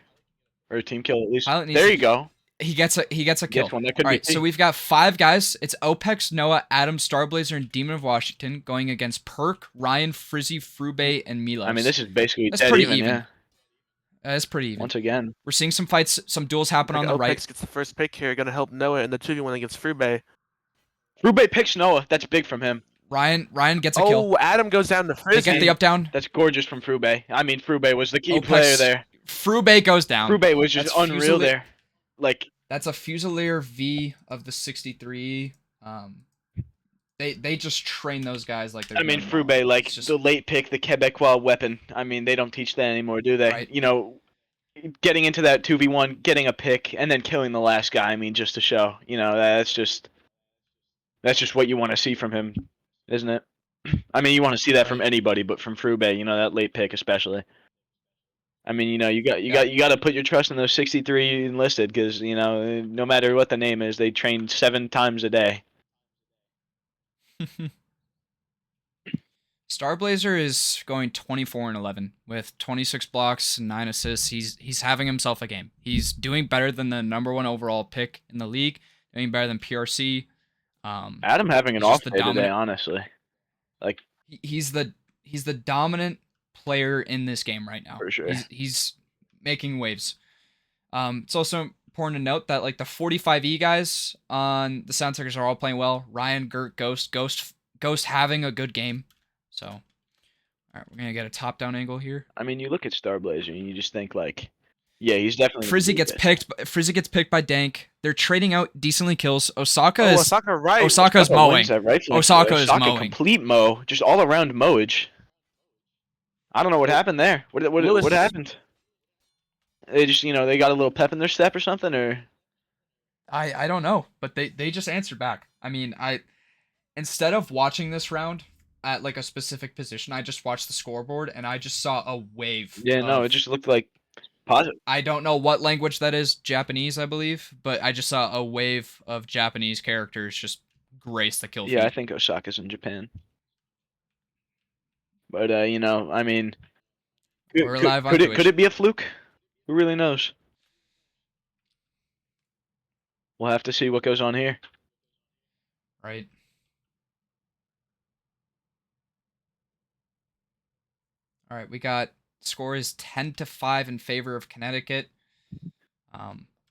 or a team kill at least. Pilot needs There to- you go. he gets a kill. Gets one. That could All be right, key. so we've got 5 guys. It's OPEX, Noah, Adam, Starblazer, and Demon of Washington going against Perk, Ryan, Frizzy, Frube, and Milos. I mean, this is basically That's dead pretty even. even. Yeah. That's pretty even. Once again. We're seeing some fights, some duels happen on the Opex right. gets the first pick here. Gonna help Noah in the 2v1 against Frube. Frube picks Noah. That's big from him. Ryan gets a kill. Oh, Adam goes down to They Frizzy. get the up down. That's gorgeous from Frube. I mean, Frube was the key OPEX player there. Frube goes down. Frube was just That's unreal Fusilier. there. Like, That's a Fusilier V of the 63. They just train those guys like they're. I mean, doing Frube, well. like It's just- the late pick, the Quebecois weapon. I mean, they don't teach that anymore, do they? Right. You know, getting into that 2v1, getting a pick, and then killing the last guy. I mean, just to show. You know, that's just what you want to see from him, isn't it? I mean, you want to see that from Right. anybody, but from Frube, you know, that late pick especially. I mean, you know, you got to put your trust in those 63 enlisted, because you know, no matter what the name is, they train 7 times a day. Starblazer is going 24-11 with 26 blocks and 9 assists. He's having himself a game. He's doing better than the #1 overall pick in the league. Doing better than PRC. Adam having an He's off just the day today, dominant- honestly. Like, He's the dominant player in this game right now. For sure. He's making waves. It's also important to note that like the 45E guys on the Soundsuckers are all playing well. Ryan, Gert, Ghost having a good game. So, all right, we're gonna get a top-down angle here. I mean, you look at Starblazer and you just think like, yeah, he's definitely. Frizzy gonna gets do this. Frizzy gets picked by Dank. They're trading out decently kills. Osaka Oh, is Osaka right. Osaka's Osaka mowing. wins that right flank. Osaka is mowing. Complete mow, just all around mowage. I don't know what happened there. Lewis- What happened? They just, you know, they got a little pep in their step or something, or I don't know, but they just answered back. I mean, instead of watching this round at like a specific position, I just watched the scoreboard and I just saw a wave. yeah, no, of- it just looked like positive. I don't know what language that is, Japanese, I believe, but I just saw a wave of Japanese characters just grace the kill feed. Yeah, I think Osaka's in Japan. But you know, I mean, We're live on could Twitch. it be a fluke? Who really knows? We'll have to see what goes on here. Right. All right, we got score is 10-5 in favor of Connecticut.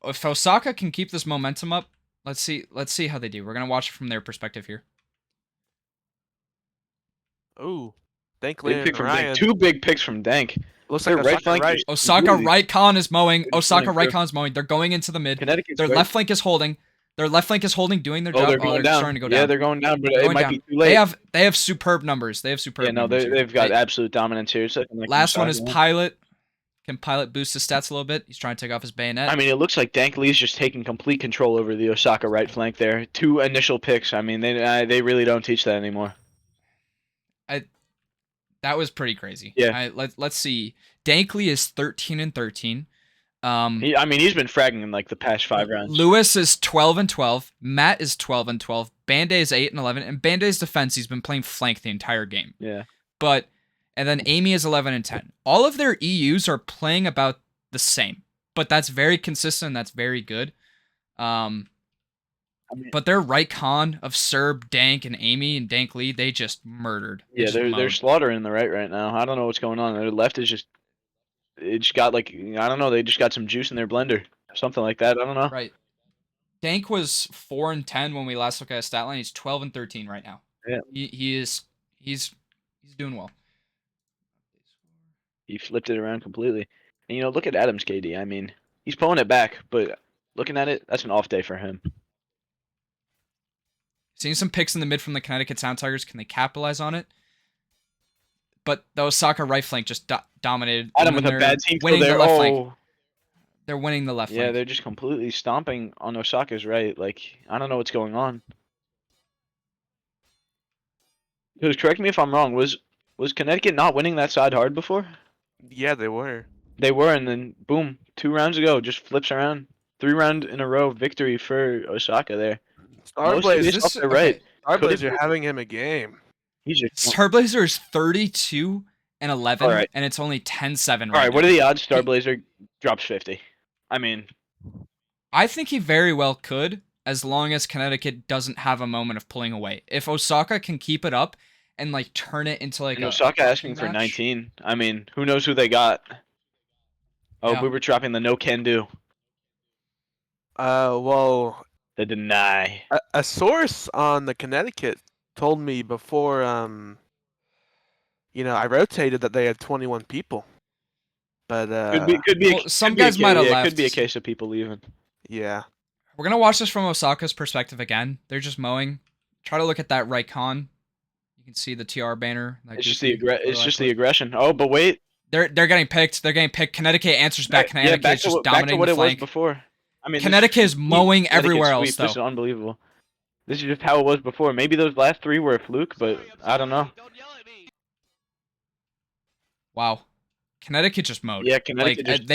If Osaka can keep this momentum up, let's see how they do. We're gonna watch it from their perspective here. Ooh, Dank Big landed pick from Ryan. Dank. 2 big picks from Dank. Looks Their like right Osaka flank right. is Osaka really- right con is mowing. Good Osaka flank, right bro. con is mowing. They're going into the mid. Connecticut's Their right. left flank is holding. Their left flank is holding, doing their Oh, job. they're going down. starting to go Yeah, down. they're going down, but They're it going might down. be too late. They have superb numbers. They have superb Yeah, no, numbers. here. they've got They- absolute dominance here. So like Last one is Osaka. Pilot. Can Pilot boost his stats a little bit? He's trying to take off his bayonet. I mean, it looks like Dank Lee's just taking complete control over the Osaka right flank there. 2 initial picks. I mean, they really don't teach that anymore. That was pretty crazy. Yeah. Let's see. Dankley is 13-13. He's been fragging in like the past 5 rounds. Lewis is 12-12. Matt is 12-12. Band-Aid is 8-11. And Band-Aid's defense, he's been playing flank the entire game. Yeah. And then Amy is 11-10. All of their EUs are playing about the same, but that's very consistent. And that's very good. I mean, But their right con of Serb, Dank, and Amy and Dank Lee, they just murdered. They yeah, just they're mowed. slaughtering the right now. I don't know what's going on. Their left is just it just got like I don't know. They just got some juice in their blender, something like that. I don't know. Right. Dank was 4-10 when we last looked at his stat line. He's 12-13 right now. Yeah. He's doing well. He flipped it around completely. And look at Adams KD. I mean, he's pulling it back, but looking at it, that's an off day for him. Seeing some picks in the mid from the Connecticut Sound Tigers. Can they capitalize on it? But the Osaka right flank just dominated. Adam and with a they're bad team winning there. the left Oh, flank. They're winning the left yeah, flank. they're just completely stomping on Osaka's right. Like, I don't know what's going on. Because correct me if I'm wrong. Was Connecticut not winning that side hard before? Yeah, they were. They were, and then boom, 2 rounds ago, just flips around. 3 round in a row victory for Osaka there. Mostly Starblazer, based off their right. Starblazer having him a game. He's just Starblazer is 32-11, All right. and it's only 10-7 all right right. now. What are the odds? Starblazer drops 50. I mean, I think he very well could, as long as Connecticut doesn't have a moment of pulling away. If Osaka can keep it up and like turn it into like and a Osaka asking crushing for match, 19. I mean, who knows who they got? Oh, Yeah. we were dropping the no can do. Well, The deny. a source on the Connecticut told me before, I rotated that they had 21 people. But Could be. Well, some guys might have It left. could be a case of people leaving. yeah. We're gonna watch this from Osaka's perspective again. They're just mowing. Try to look at that right con. You can see the TR banner. that It's just goofy the photo I put. aggression. Oh, but wait. They're getting picked. They're getting picked. Connecticut answers back. Yeah, Connecticut back is to just what, back to dominating what the it was flank. before. I mean, Connecticut is mowing everywhere else, This is though. unbelievable. This is just how it was before. Maybe those last 3 were a fluke, but I don't know. Don't yell at me. Wow, Connecticut just mowed. Yeah, Connecticut like just.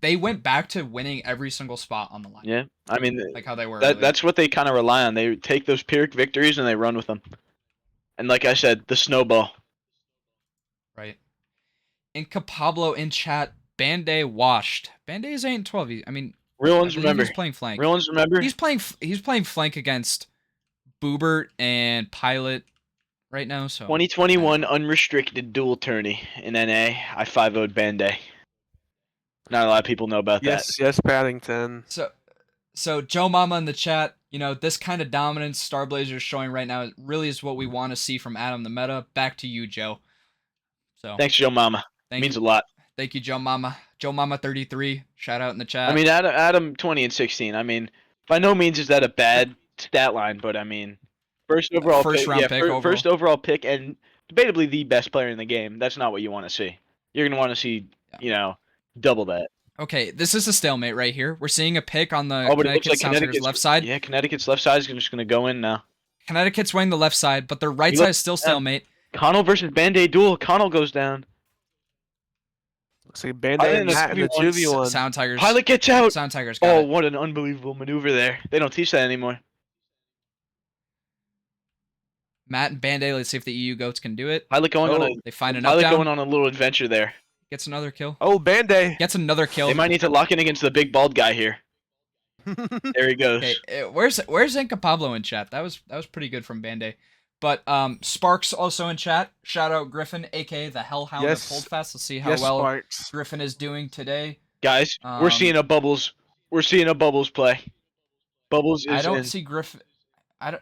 they went back to winning every single spot on the line. Yeah, I mean, Like how they were. earlier. that's what they kind of rely on. They take those Pyrrhic victories and they run with them. And like I said, the snowball. Right. Inca Pablo in chat. Band-Aid washed. Band-Aid is 8-12. I mean, Real I ones believe remember. he's playing flank. Real ones remember. He's playing flank against Boobert and Pilot right now. So 2021 unrestricted dual tourney in NA. I 5-0'd Band-Aid. Not a lot of people know about that. Yes, Paddington. So Joe Mama in the chat, this kind of dominance Starblazer is showing right now really is what we want to see from Adam the Meta. Back to you, Joe. So Thanks, Joe Mama. Means a lot. Thank you, Joe Mama. Joe Mama 33. Shout out in the chat. I mean, Adam 20 and 16. I mean, by no means is that a bad stat line, but I mean, first overall pick, first overall pick, and debatably the best player in the game. That's not what you want to see. You're gonna want to see, double that. Okay, this is a stalemate right here. We're seeing a pick on the But it looks Connecticut like Sound Tigers left side. Yeah, Connecticut's left side is just gonna go in now. Connecticut's winning the left side, but their right side is still stalemate. Connell versus Band-Aid duel. Connell goes down. Looks like Band-Aid and Matt in the 2v1. Sound Tigers. Pilot gets out. Sound Tigers got Oh, it. what an unbelievable maneuver there. They don't teach that anymore. Matt and Band-Aid, let's see if the EU goats can do it. Pilot going on They find an Pilot up down. going on a little adventure there. Gets another kill. Oh, Band-Aid. Gets another kill. They might need to lock in against the big bald guy here. There he goes. Okay, where's Inca Pablo in chat? That was pretty good from Band-Aid. But Sparks also in chat. Shout out Griffin, aka the Hellhound of Holdfast. Let's see how well Sparks. Griffin is doing today. Guys, we're seeing a Bubbles. We're seeing a Bubbles play. Bubbles is I don't in. see Griffin.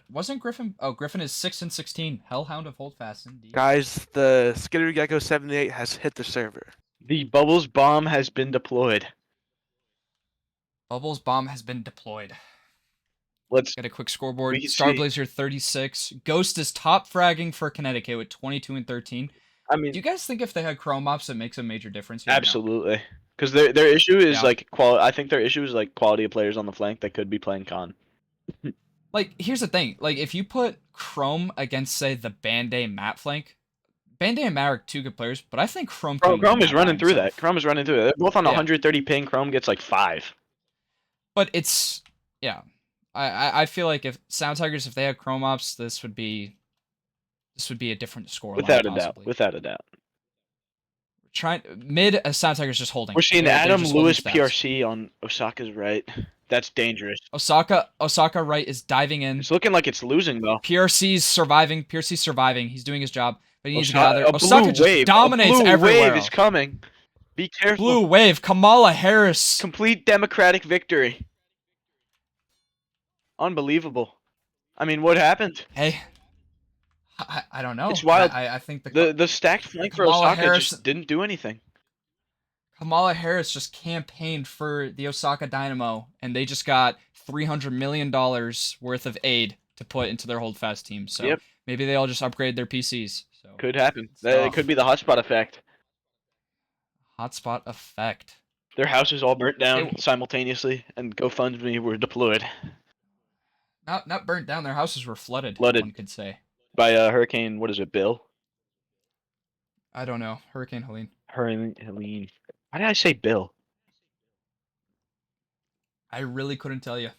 Wasn't Griffin? Oh, Griffin is 6-16. Hellhound of Holdfast, indeed. Guys, the Skittery Gecko 78 has hit the server. The Bubbles bomb has been deployed. Bubbles bomb has been deployed. Let's get a quick scoreboard. we can Starblazer 36. Ghost is top fragging for Connecticut with 22 and 13. I mean, Do you guys think if they had Chrome Ops, it makes a major difference here? or no? absolutely. Because their issue is Yeah. like quality. I think their issue is like quality of players on the flank that could be playing con. Like, here's the thing. Like, if you put Chrome against, say, the Band-Aid Matt flank, Band-Aid and Matt are two good players, but I think Chrome can Chrome win is that running by through himself. that. Chrome is running through it. They're both on Yeah. 130 ping. Chrome gets like 5. But it's, yeah. I feel like if Sound Tigers, if they had Chrome Ops, this would be a different score. Without a doubt. Without a doubt. Mid Sound Tigers just holding. We're seeing They're Adam just holding Lewis stats. PRC on Osaka's right. That's dangerous. Osaka right is diving in. It's looking like it's losing though. PRC's surviving. PRC's surviving. He's doing his job, but he needs to get out of there. A Osaka blue just wave. dominates a blue everywhere wave is else. coming. Be careful. Blue wave. Kamala Harris. Complete Democratic victory. Unbelievable. I mean, what happened? Hey, I don't know. It's wild. I think The stacked flank for Kamala Osaka Harris- just didn't do anything. Kamala Harris just campaigned for the Osaka Dynamo, and they just got $300 million worth of aid to put into their Holdfast team. So Yep. maybe they all just upgrade their PCs. So Could happen. Stuff. It could be the hotspot effect. Hotspot effect. Their houses all burnt down Hey, simultaneously, and GoFundMe were deployed Not burnt down. Their houses were flooded. Flooded. One could say. by Hurricane. What is it, Bill? I don't know. Hurricane Helene. Helene. Why did I say Bill? I really couldn't tell you.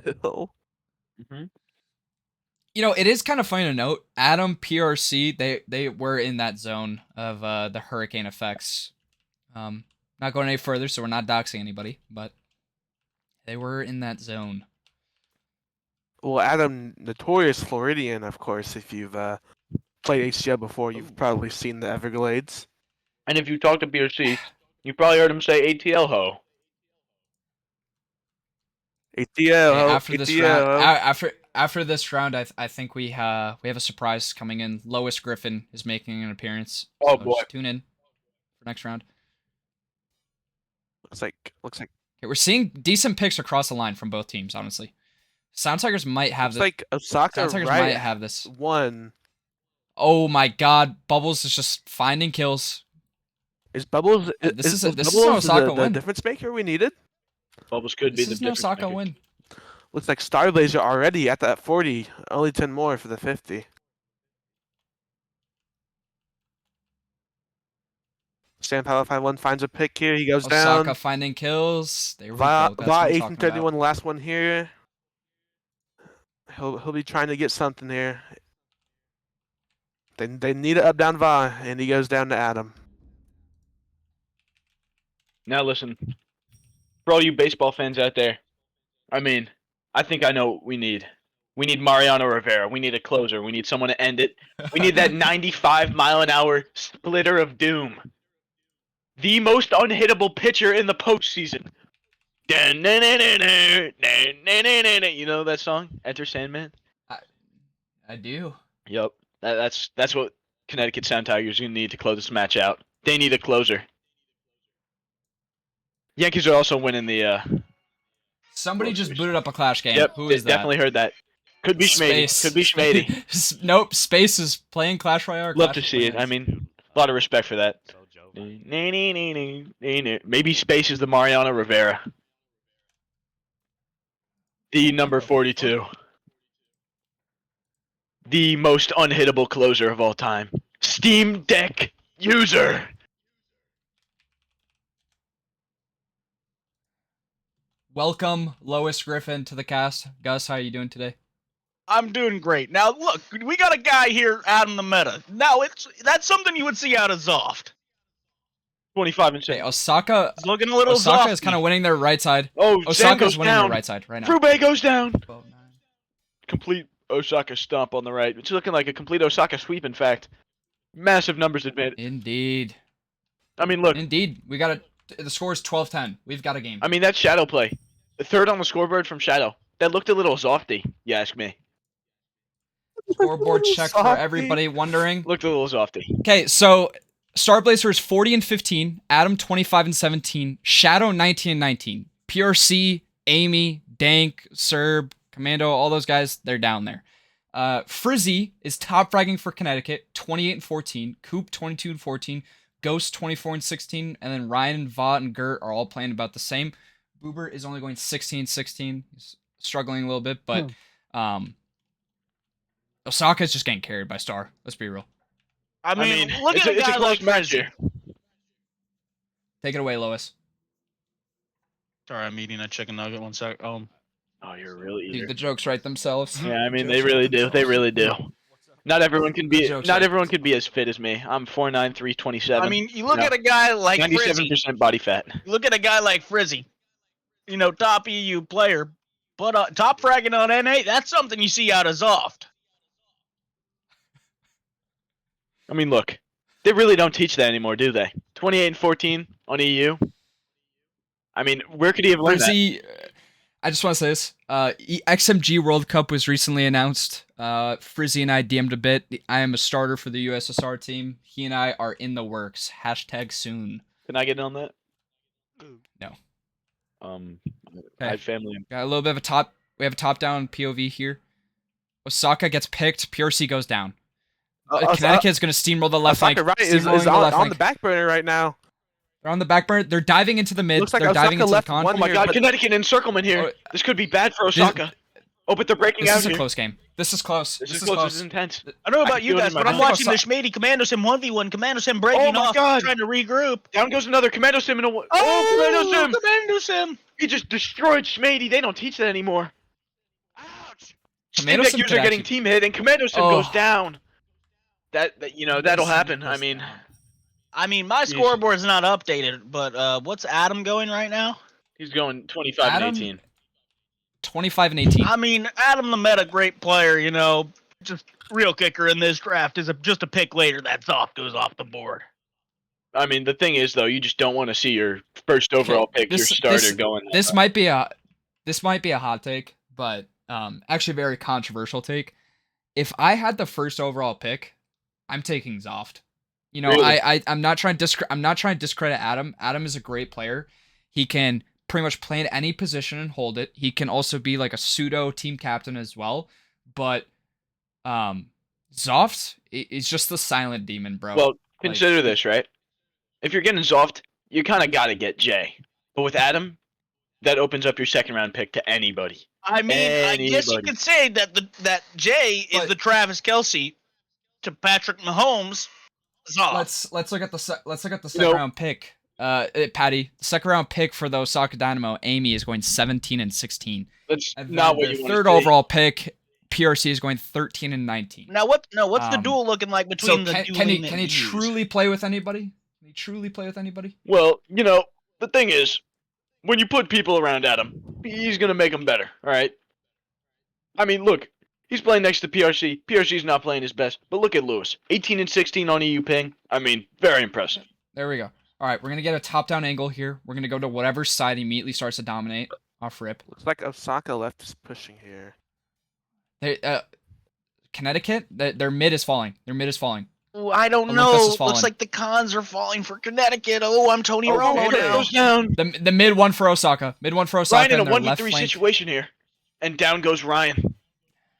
Bill. Mm-hmm. You know, it is kind of funny to note. Adam, PRC, they were in that zone of the hurricane effects. Not going any further, so we're not doxing anybody, but they were in that zone. Well, Adam, notorious Floridian, of course. If you've played HDL before, you've probably seen the Everglades. And if you talk to PRC, you probably heard him say ATL ho. ATL. Okay, after this round, ATL. after this round, I think we have a surprise coming in. Lois Griffin is making an appearance. Oh, So boy. just tune in for next round. Looks like. Okay, we're seeing decent picks across the line from both teams. Honestly, Sound Tigers might have Looks this. like Osaka Sound Tigers right might have this. one. Oh my God, Bubbles is just finding kills. Is Bubbles? This is an Bubbles Osaka the win. difference maker we needed? Bubbles could be This the is an difference Osaka maker. win. Looks like Starblazer already at that 40. Only 10 more for the 50. Sam Palo 5-1 finds a pick here. He goes Osaka down. finding kills. There we Va go. That's what I'm talking 1831, about. last one here. He'll be trying to get something here. They need it up down Va, and he goes down to Adam. Now listen, for all you baseball fans out there, I mean, I think I know what we need. We need Mariano Rivera. We need a closer. We need someone to end it. We need that 95-mile-an-hour splitter of doom. The most unhittable pitcher in the postseason. You know that song, Enter Sandman? I do. Yep. That's what Connecticut Sound Tigers gonna need to close this match out. They need a closer. Yankees are also winning the. Somebody just Closers. booted up a Clash game. Yep, Who is that? definitely heard that. Could be Schmady. Space. Could be Schmady. Nope. Space is playing Clash Royale. or Love Clash to of see it. I Clans? mean, a lot of respect for that. So Joe. Maybe Space is the Mariano Rivera. The number 42. The most unhittable closer of all time. Steam Deck user. Welcome, Lois Griffin, to the cast. Gus, how are you doing today? I'm doing great. Now, look, we got a guy here out in the meta. Now, that's something you would see out of Zoft. 25 and Okay, 6. Osaka. He's looking a little Osaka is Zofty. kind of winning their right side. Oh, Sam Osaka goes is winning down. their right side right now. Frube goes down. 12-9. Complete Osaka stomp on the right. It's looking like a complete Osaka sweep, in fact. Massive numbers admitted. Indeed. I mean, look. Indeed. We got the score is 12-10. We've got a game. I mean, that's Shadow play. The third on the scoreboard from Shadow. That looked a little softy, you ask me. Scoreboard check for Softy. everybody wondering. Looked a little softy. Okay, so Starblazer is 40-15, Adam 25-17, Shadow 19-19, PRC, Amy, Dank, Serb, Commando, all those guys, they're down there. Frizzy is top fragging for Connecticut, 28-14, Coop 22-14, Ghost 24-16, and then Ryan, Va, and Gert are all playing about the same. Boober is only going 16-16. He's struggling a little bit, but Osaka is just getting carried by Star. Let's be real. I mean, look it's at a a guy close like match Frizzy. here. Take it away, Lois. Sorry, I'm eating a chicken nugget. 1 sec. Oh, you're really Dude, eager. the jokes write themselves. Yeah, I mean, they really do. They really do. Not everyone can be. Jokes, Not right? everyone can be as fit as me. I'm 4'9", 327. I mean, you look No. at a guy like Frizzy. 97% body fat. You look at a guy like Frizzy. top EU player, but top fragging on NA, that's something you see out of Zoft. I mean, look, they really don't teach that anymore, do they? 28-14 on EU. I mean, where could he have learned that? Frizzy, I just want to say this. XMG World Cup was recently announced. Frizzy and I DM'd a bit. I am a starter for the USSR team. He and I are in the works. # soon. Can I get in on that? No. I have family. Got a little bit of a top. We have a top-down POV here. Osaka gets picked. PRC goes down. Connecticut is going to steamroll the left flank. Osaka right is steamrolling the left on flank. the back burner right now. They're on the back burner. They're diving into the mid. Looks like They're diving Osaka into the left con. one Oh my here, god, but- Connecticut encirclement here. Oh, This could be bad for Osaka. Oh, but they're breaking This out is a here. close game. This is close. This is is close. close. This is intense. I don't know I about can you feel it guys, in my but I'm bones. watching the Schmady Commando Sim 1v1. Commando Sim breaking my off, God. trying to regroup. Down goes another Commando Sim in a... Commando Sim! He just destroyed Schmady. They don't teach that anymore. Ouch! Commando Steam Sim Deck could users are getting actually- team hit, and Commando Sim Oh. goes down. That'll happen. I Goes mean, down. I mean, my Jeez. scoreboard's not updated, but what's Adam going right now? he's going 25 Adam- and 18. 25 and 18. I mean, Adam the meta, great player, just real kicker in this draft is just a pick later that Zoff goes off the board. I mean, the thing is, though, you just don't want to see your first overall pick, your This- starter, this- going. This might be a hot take, but actually a very controversial take. If I had the first overall pick, I'm taking Zoft. Really? I'm not trying to discredit Adam. Adam is a great player. He can pretty much play in any position and hold it. He can also be like a pseudo team captain as well. But Zoft is just the silent demon, bro. Well, consider this, right? If you're getting Zoft, you kind of got to get Jay. But with Adam, that opens up your second round pick to anybody. I mean, I guess you Anybody. could say that that Jay is But- the Travis Kelsey to Patrick Mahomes. Zoff. Let's look at the second know- round pick. Patty, the second round pick for the Osaka Dynamo, Amy is going 17 and 16. That's And not then what their you third want to see. overall pick, PRC is going 13 and 19. Now what's the Um, duel looking like So between the can he dueling views? truly play with anybody? Can he truly play with anybody? Well, the thing is, when you put people around Adam, he's going to make them better, all right? I mean, look, he's playing next to PRC. PRC's not playing his best, but look at Lewis. 18 and 16 on EU ping. I mean, very impressive. There we go. All right, we're gonna get a top-down angle here. We're gonna go to whatever side immediately starts to dominate off rip. Looks like Osaka left is pushing here. Connecticut, their mid is falling. Their mid is falling. Ooh, I don't Olympus is know. falling. Looks like the cons are falling for Connecticut. Oh, I'm Tony Oh, Romo Olympus now. goes down. The mid one for Osaka. Mid one for Osaka. Ryan in a and their left 1v3 flank. situation here. And down goes Ryan.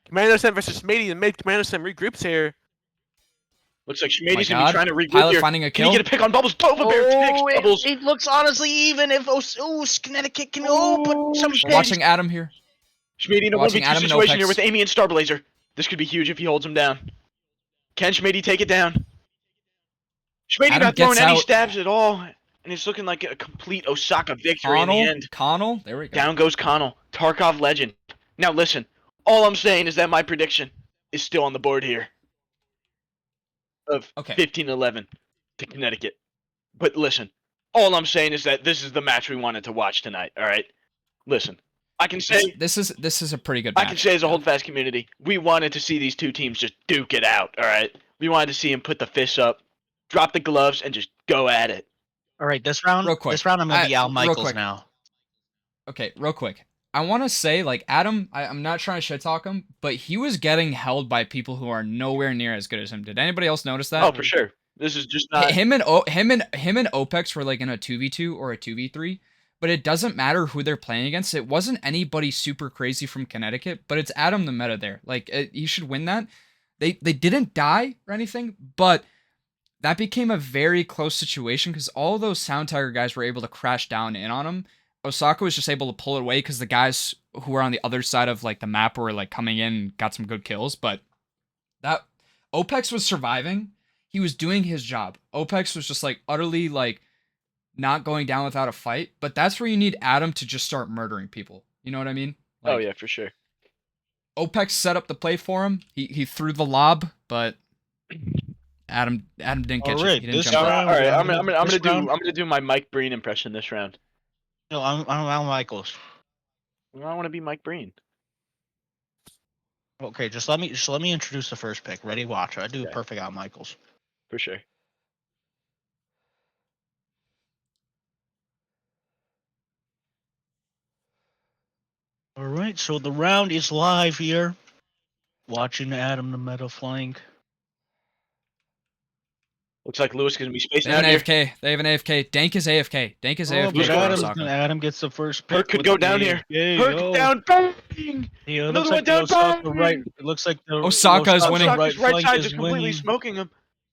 Commando Sim versus Schmady, and mid Commando Sim regroups here. Looks like Oh my Schmady's going to be God. trying to regroup Pilot here. finding a Can kill. he get a pick on Bubbles? Bova Bear picks Bubbles. It looks honestly even if Connecticut can put some We're watching Adam here. Schmady in a Watching 1v2 Adam and situation Opex. here with Amy and Starblazer. This could be huge if he holds him down. Can Schmady take it down? Schmady Adam not throwing gets any out. stabs at all. And it's looking like a complete Osaka victory in the end. Connell. There we go. Down goes Connell. Tarkov legend. Now listen, all I'm saying is that my prediction is still on the board here. Of Okay. 15-11 to Connecticut. But listen, all I'm saying is that this is the match we wanted to watch tonight, alright? Listen, I can say This is a pretty good I match. can say as a Holdfast community, we wanted to see these two teams just duke it out, alright? We wanted to see them put the fists up, drop the gloves, and just go at it. All right, this round. Real quick. This round, I'm gonna be Al real Michaels quick. now. Okay, real quick. I want to say, like, Adam, I'm not trying to shit talk him, but he was getting held by people who are nowhere near as good as him. Did anybody else notice that? Oh, for sure. This is just not... Him and Opex were like in a 2v2 or a 2v3, but it doesn't matter who they're playing against. It wasn't anybody super crazy from Connecticut, but it's Adam the meta there. Like, he should win that. They didn't die or anything, but that became a very close situation because all those Sound Tiger guys were able to crash down in on him. Osaka was just able to pull it away because the guys who were on the other side of like the map were like coming in and got some good kills. But that Opex was surviving. He was doing his job. Opex was just like utterly like not going down without a fight. But that's where you need Adam to just start murdering people. You know what I mean? Like, Oh, yeah, for sure. Opex set up the play for him. He threw the lob, but Adam didn't catch Alright, it. He didn't this jump round- up. All right, I'm This round- gonna do my Mike Breen impression this round. No, I'm Al Michaels. I want to be Mike Breen. Okay, just let me introduce the first pick. Ready? Watch. I do Okay. perfect Al Michaels. For sure. All right, so the round is live here. Watching Adam the meta flank. Looks like Lewis gonna be spacing They have out an here. AFK. They have an AFK. Dank is AFK. Dank is Oh, AFK but for Osaka. Adam gets the first pick. Perk could with go the down here. AFK, Perk yo. down, bang! Yeah, it Another looks one like the down, Osaka bang! right. It looks like the Osaka is winning. right Osaka's right flank side is just completely winning. smoking him.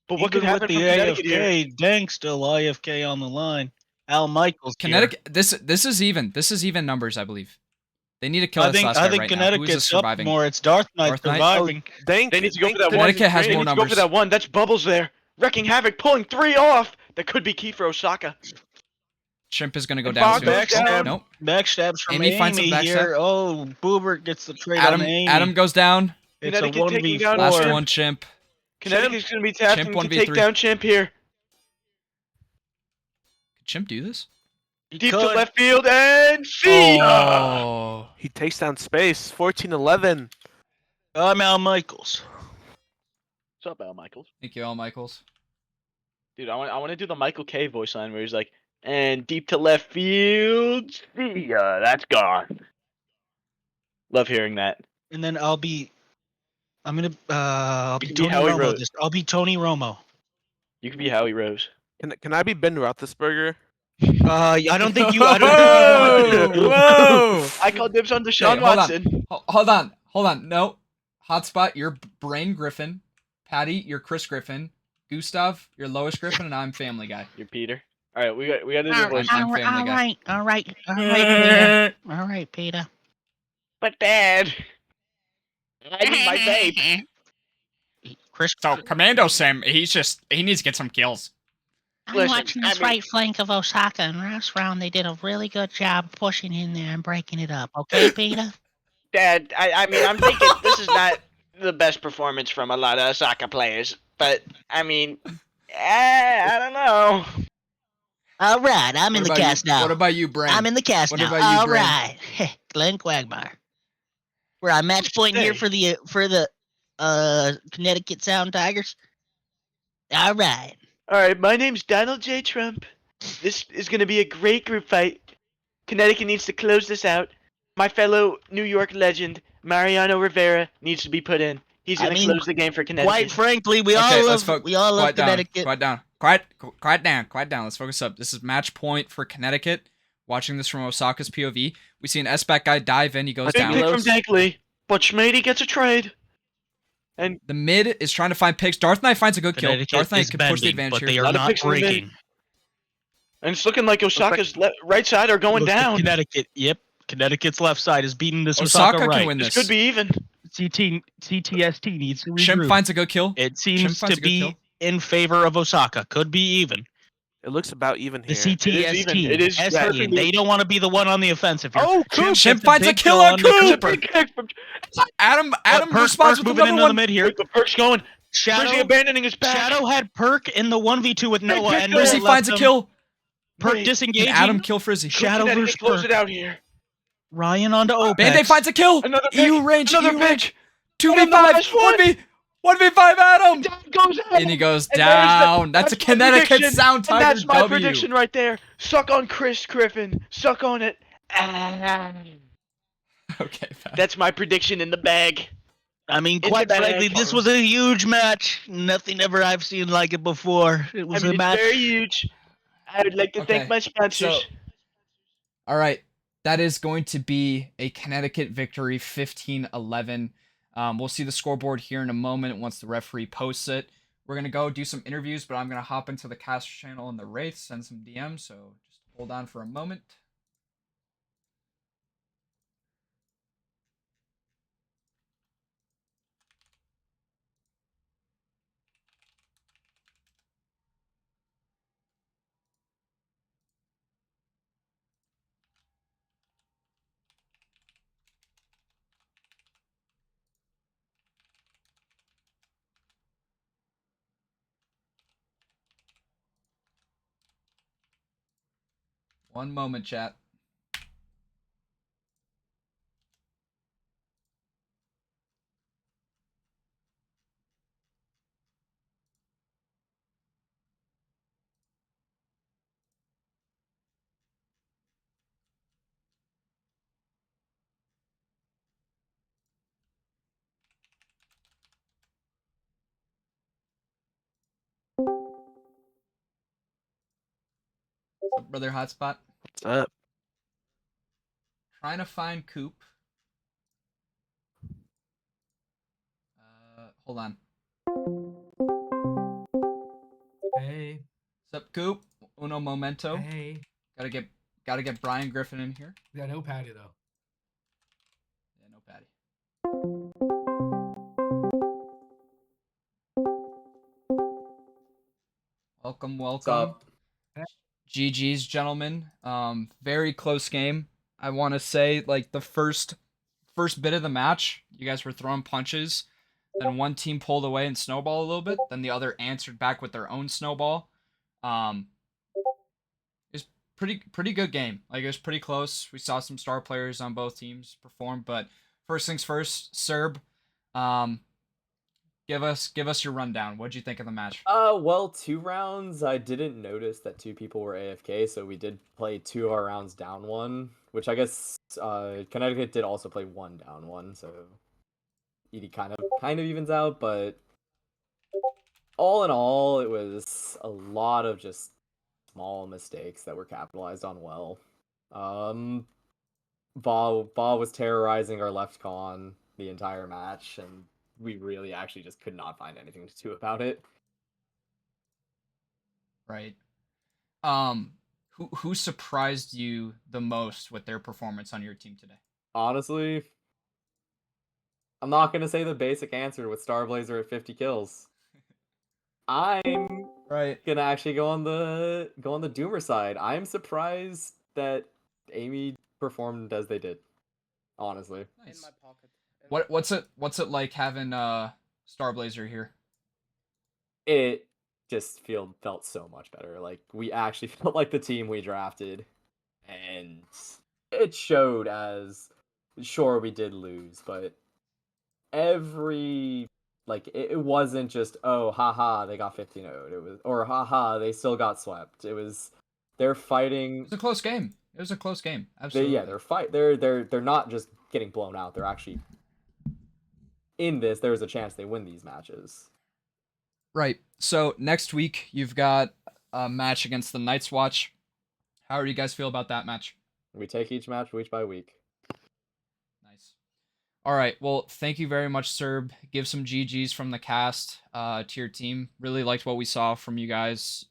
But what Even could happen with the from Connecticut here? AFK, Dank still AFK on the line. Al Michaels here. Connecticut. This is even. This is even numbers, I believe. They need to kill I this think last I guy think right now. Who is this Connecticut's up surviving? more. It's Darth Knight Darth Knight? surviving. Dank, They need to go for that could- one. Connecticut has They more need to go for numbers. that one. That's Bubbles there. Wrecking havoc, pulling 3 off. That could be key for Osaka. Chimp is gonna go And down Bob soon. goes Backstab. down. Nope. Backstabs from Amy finds some Amy here. backstab. Oh, Boobert gets the trade on Amy. Adam goes down. It's a Connecticut taking 1v4. down Last Chimp. one, Chimp. Connecticut's going to be tasking Chimp to take 1v3. down Chimp here. Could Chimp do this? He Deep to could. left field and see ya! Oh. He takes down space. 14-11. I'm Al Michaels. What's up, Al Michaels? Thank you, Al Michaels. Dude, I want to do the Michael K voice line where he's like, and deep to left field, see ya, that's gone. Love hearing that. And then I'll be You Tony can be Howie Romo. Rose. I'll be Tony Romo. You could be Howie Rose. Can I be Ben Roethlisberger? I don't think you want to do it. Whoa! I call dibs on Deshaun Okay, hold on. Watson. Hold on. No. Hotspot, you're Brain Griffin. Patty, you're Chris Griffin. Gustav, you're Lois Griffin, and I'm Family Guy. You're Peter. All right, we got to do the voice. I'm Family Guy. all right, Peter. All right, Peter. But Dad, I need my vape. Chris. So Commando Sam, he needs to get some kills. I'm Listen, watching this right flank of Osaka, and last round they did a really good job pushing in there and breaking it up. Okay, Peter? Dad, I mean, I'm thinking this is not the best performance from a lot of Osaka players, but I mean, I don't know. All right, I'm in the cast now. What about you, Brain? I'm in the cast What now. about you, All Brain? right, Glenn Quagmire. We're on match point here for the Connecticut Sound Tigers. All right. All right, my name's Donald J. Trump. This is going to be a great group fight. Connecticut needs to close this out. My fellow New York legend, Mariano Rivera, needs to be put in. He's going to close the game for Connecticut. Quite frankly, we Okay, all let's love Connecticut. Quiet down. Quiet down. Let's focus up. This is match point for Connecticut. Watching this from Osaka's POV, we see an S-back guy dive in. He goes Big down. pick from Dankley, but Schmady gets a trade. And The mid is trying to find picks. Darth Knight finds a good kill. Connecticut Darth Knight is can push the bending, advantage but they here. are Lot of not picks in the mid. breaking. and it's looking like Osaka's right side are going Looks like down. Connecticut. Yep. Connecticut's left side is beating this Osaka Osaka right. can win This this. could be even. CTST needs to Chimp regroup. finds a good kill. It Chimp seems finds to a good kill. be in favor of Osaka. Could be even. It looks about even The here. CTST. It is ST, perfectly- they don't want to be the one on the offensive here. Oh, Coop! Chimp gets a finds a big kill on the Coop! It's a Cooper. big kick from Adam Perk responds with moving another into one. the mid here. Wait, the Perk's going. Frizzy Shadow, abandoning his back. Shadow had Perk in the 1v2 with Noah, pick and Noah. Frizzy Noah finds a left him. kill. Perk Wait, Can disengaging. Adam kill Frizzy? Shadow Connecticut versus close Perk. it out here. Ryan onto Opex. Band-Aid finds a kill. Another pick. EU range. Another EU pick. range. And the 2v5. last one. 1v5 Adam. Down goes out. And he goes And there's down. That's a my Connecticut prediction. Sound And Tiger that's my W. prediction right there. Suck on Chris Griffin. Suck on it. Okay, fine. That's my prediction in the bag. I mean, It's quite a bag. frankly, this was a huge match. Nothing ever I've seen like it before. It I was mean, a it's match. very huge. I would like to Okay, thank my sponsors. so- All right. That is going to be a Connecticut victory, 15-11. We'll see the scoreboard here in a moment once the referee posts it. We're going to go do some interviews, but I'm going to hop into the caster channel in the Wraith, send some DMs, so just hold on for a moment. One moment, chat. up, brother Hotspot? What's up? Trying to find Coop. Hold on. Hey. What's up, Coop? Uno momento. Hey. Gotta get Brian Griffin in here. Yeah, no Patty though. Yeah, no Patty. Welcome. What's up? GG's, gentlemen. Very close game. I want to say, like, the first bit of the match, you guys were throwing punches. Then one team pulled away and snowballed a little bit. Then the other answered back with their own snowball. It's pretty good game. Like, it was pretty close. We saw some star players on both teams perform. But first things first, Serb. Give us your rundown. What'd you think of the match? Well, 2 rounds, I didn't notice that 2 people were AFK, so we did play 2 of our rounds down 1, which I guess Connecticut did also play 1 down 1, so ED kind of evens out, but all in all, it was a lot of just small mistakes that were capitalized on well. Ba was terrorizing our left con the entire match, and we really actually just could not find anything to do about it. Right. Who surprised you the most with their performance on your team today? Honestly, I'm not gonna say the basic answer with Starblazer at 50 kills. I'm gonna actually go on the Doomer side. I'm surprised that Amy performed as they did. Honestly. Nice. In my pocket. What's it like having Starblazer here? It just felt so much better. Like, we actually felt like the team we drafted, and it showed. As sure, we did lose, but every it wasn't just, oh, haha, they got 15-0'd. It was, or haha, they still got swept. It was, they're fighting. It was a close game. It was a close game. Absolutely. They're not just getting blown out. They're actually in this. There's a chance they win these matches. Right. So next week you've got a match against the Night's Watch. How do you guys feel about that match? We take each match week by week. Nice. All right. Well, thank you very much, Serb. Give some GGs from the cast to your team. Really liked what we saw from you guys.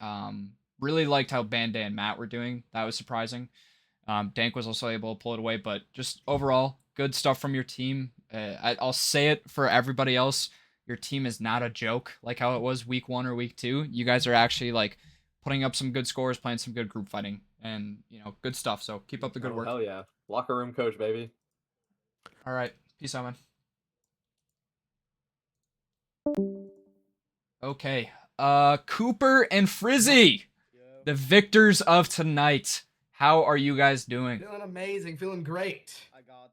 Really liked how Banda and Matt were doing. That was surprising. Dank was also able to pull it away, but just overall, good stuff from your team. I'll say it for everybody else. Your team is not a joke like how it was week 1 or week 2. You guys are actually like putting up some good scores, playing some good group fighting, and good stuff. So keep up the good work. Hell yeah. Locker room coach, baby. All right. Peace out, man. Okay. Cooper and Frizzy, the victors of tonight. How are you guys doing? Feeling amazing, feeling great. I got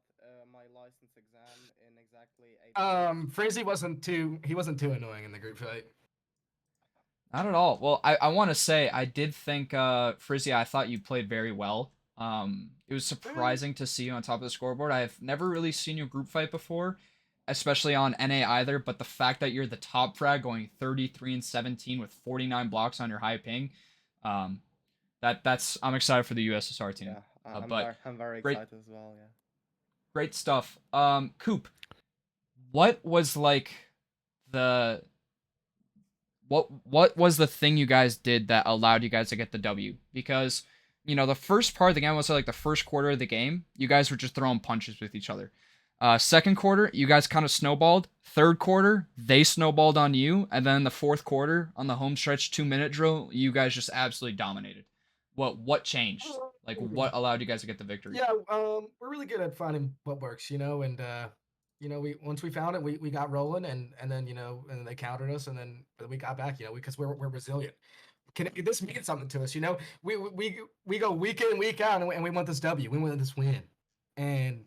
my license exam in exactly 8 Frizzy wasn't too annoying in the group fight. Not at all. Well, I want to say I did think Frizzy, I thought you played very well. It was surprising to see you on top of the scoreboard. I've never really seen you group fight before, especially on NA either, but the fact that you're the top frag going 33-17 with 49 blocks on your high ping, that's I'm excited for the USSR team. Yeah, I'm very excited as well, yeah. Great stuff. Coop, what was like what was the thing you guys did that allowed you guys to get the W? Because, the first part of the game was like the first quarter of the game, you guys were just throwing punches with each other. Second quarter, you guys kind of snowballed. Third quarter, they snowballed on you. And then the fourth quarter, on the home stretch 2-minute drill, you guys just absolutely dominated. What changed? Like, what allowed you guys to get the victory? Yeah, we're really good at finding what works, and we once we found it, we got rolling, and then and they countered us, and then we got back, because we're resilient. This means something to us, we go week in, week out, and we want this W, we want this win, and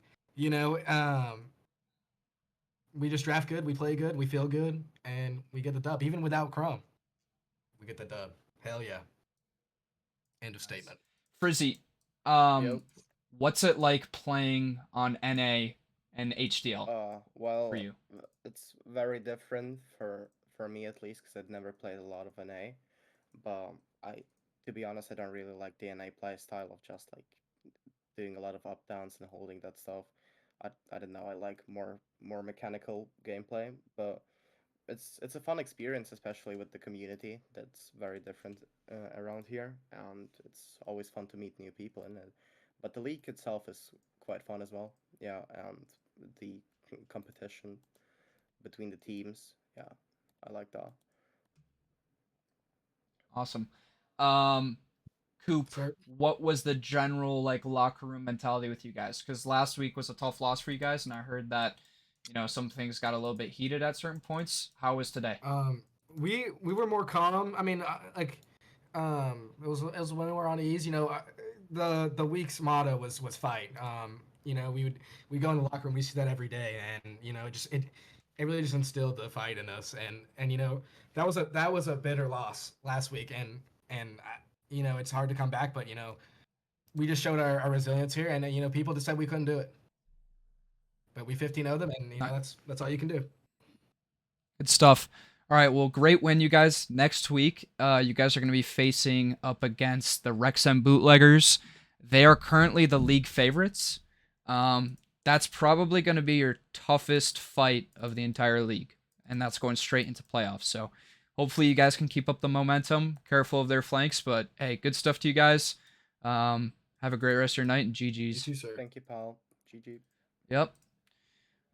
we just draft good, we play good, we feel good, and we get the dub, even without Chrome. We get the dub. Hell yeah. End of statement. Frizzy, what's it like playing on NA and HDL? Well, for you? It's very different for me at least, because I've never played a lot of NA. But to be honest, I don't really like the NA play style of just like doing a lot of up downs and holding that stuff. I don't know. I like more mechanical gameplay, but it's a fun experience, especially with the community that's very different around here, and it's always fun to meet new people in it. But the league itself is quite fun as well. Yeah, and the competition between the teams. Yeah, I like that. Awesome. Coop, Sir? what was the general like locker room mentality with you guys? Because last week was a tough loss for you guys, and I heard that some things got a little bit heated at certain points. How was today? We were more calm. I mean, it was when we were on ease. The week's motto was fight. We go in the locker room, we see that every day, and it really just instilled the fight in us. And that was a bitter loss last week, and it's hard to come back, but we just showed our resilience here, and people just said we couldn't do it, but we 15-0 them, and that's all you can do. Good stuff. All right, well, great win, you guys. Next week, you guys are going to be facing up against the Wrexham Bootleggers. They are currently the league favorites. That's probably going to be your toughest fight of the entire league, and that's going straight into playoffs. So hopefully you guys can keep up the momentum. Careful of their flanks, but hey, good stuff to you guys. Have a great rest of your night, and You GG's. too, sir. Thank you, pal. GG. Yep.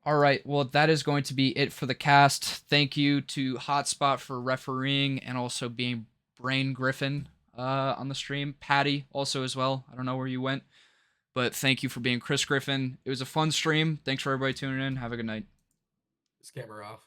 All right, well, that is going to be it for the cast. Thank you to Hotspot for refereeing and also being Brain Griffin on the stream. Patty also as well. I don't know where you went, but thank you for being Chris Griffin. It was a fun stream. Thanks for everybody tuning in. Have a good night. This camera off.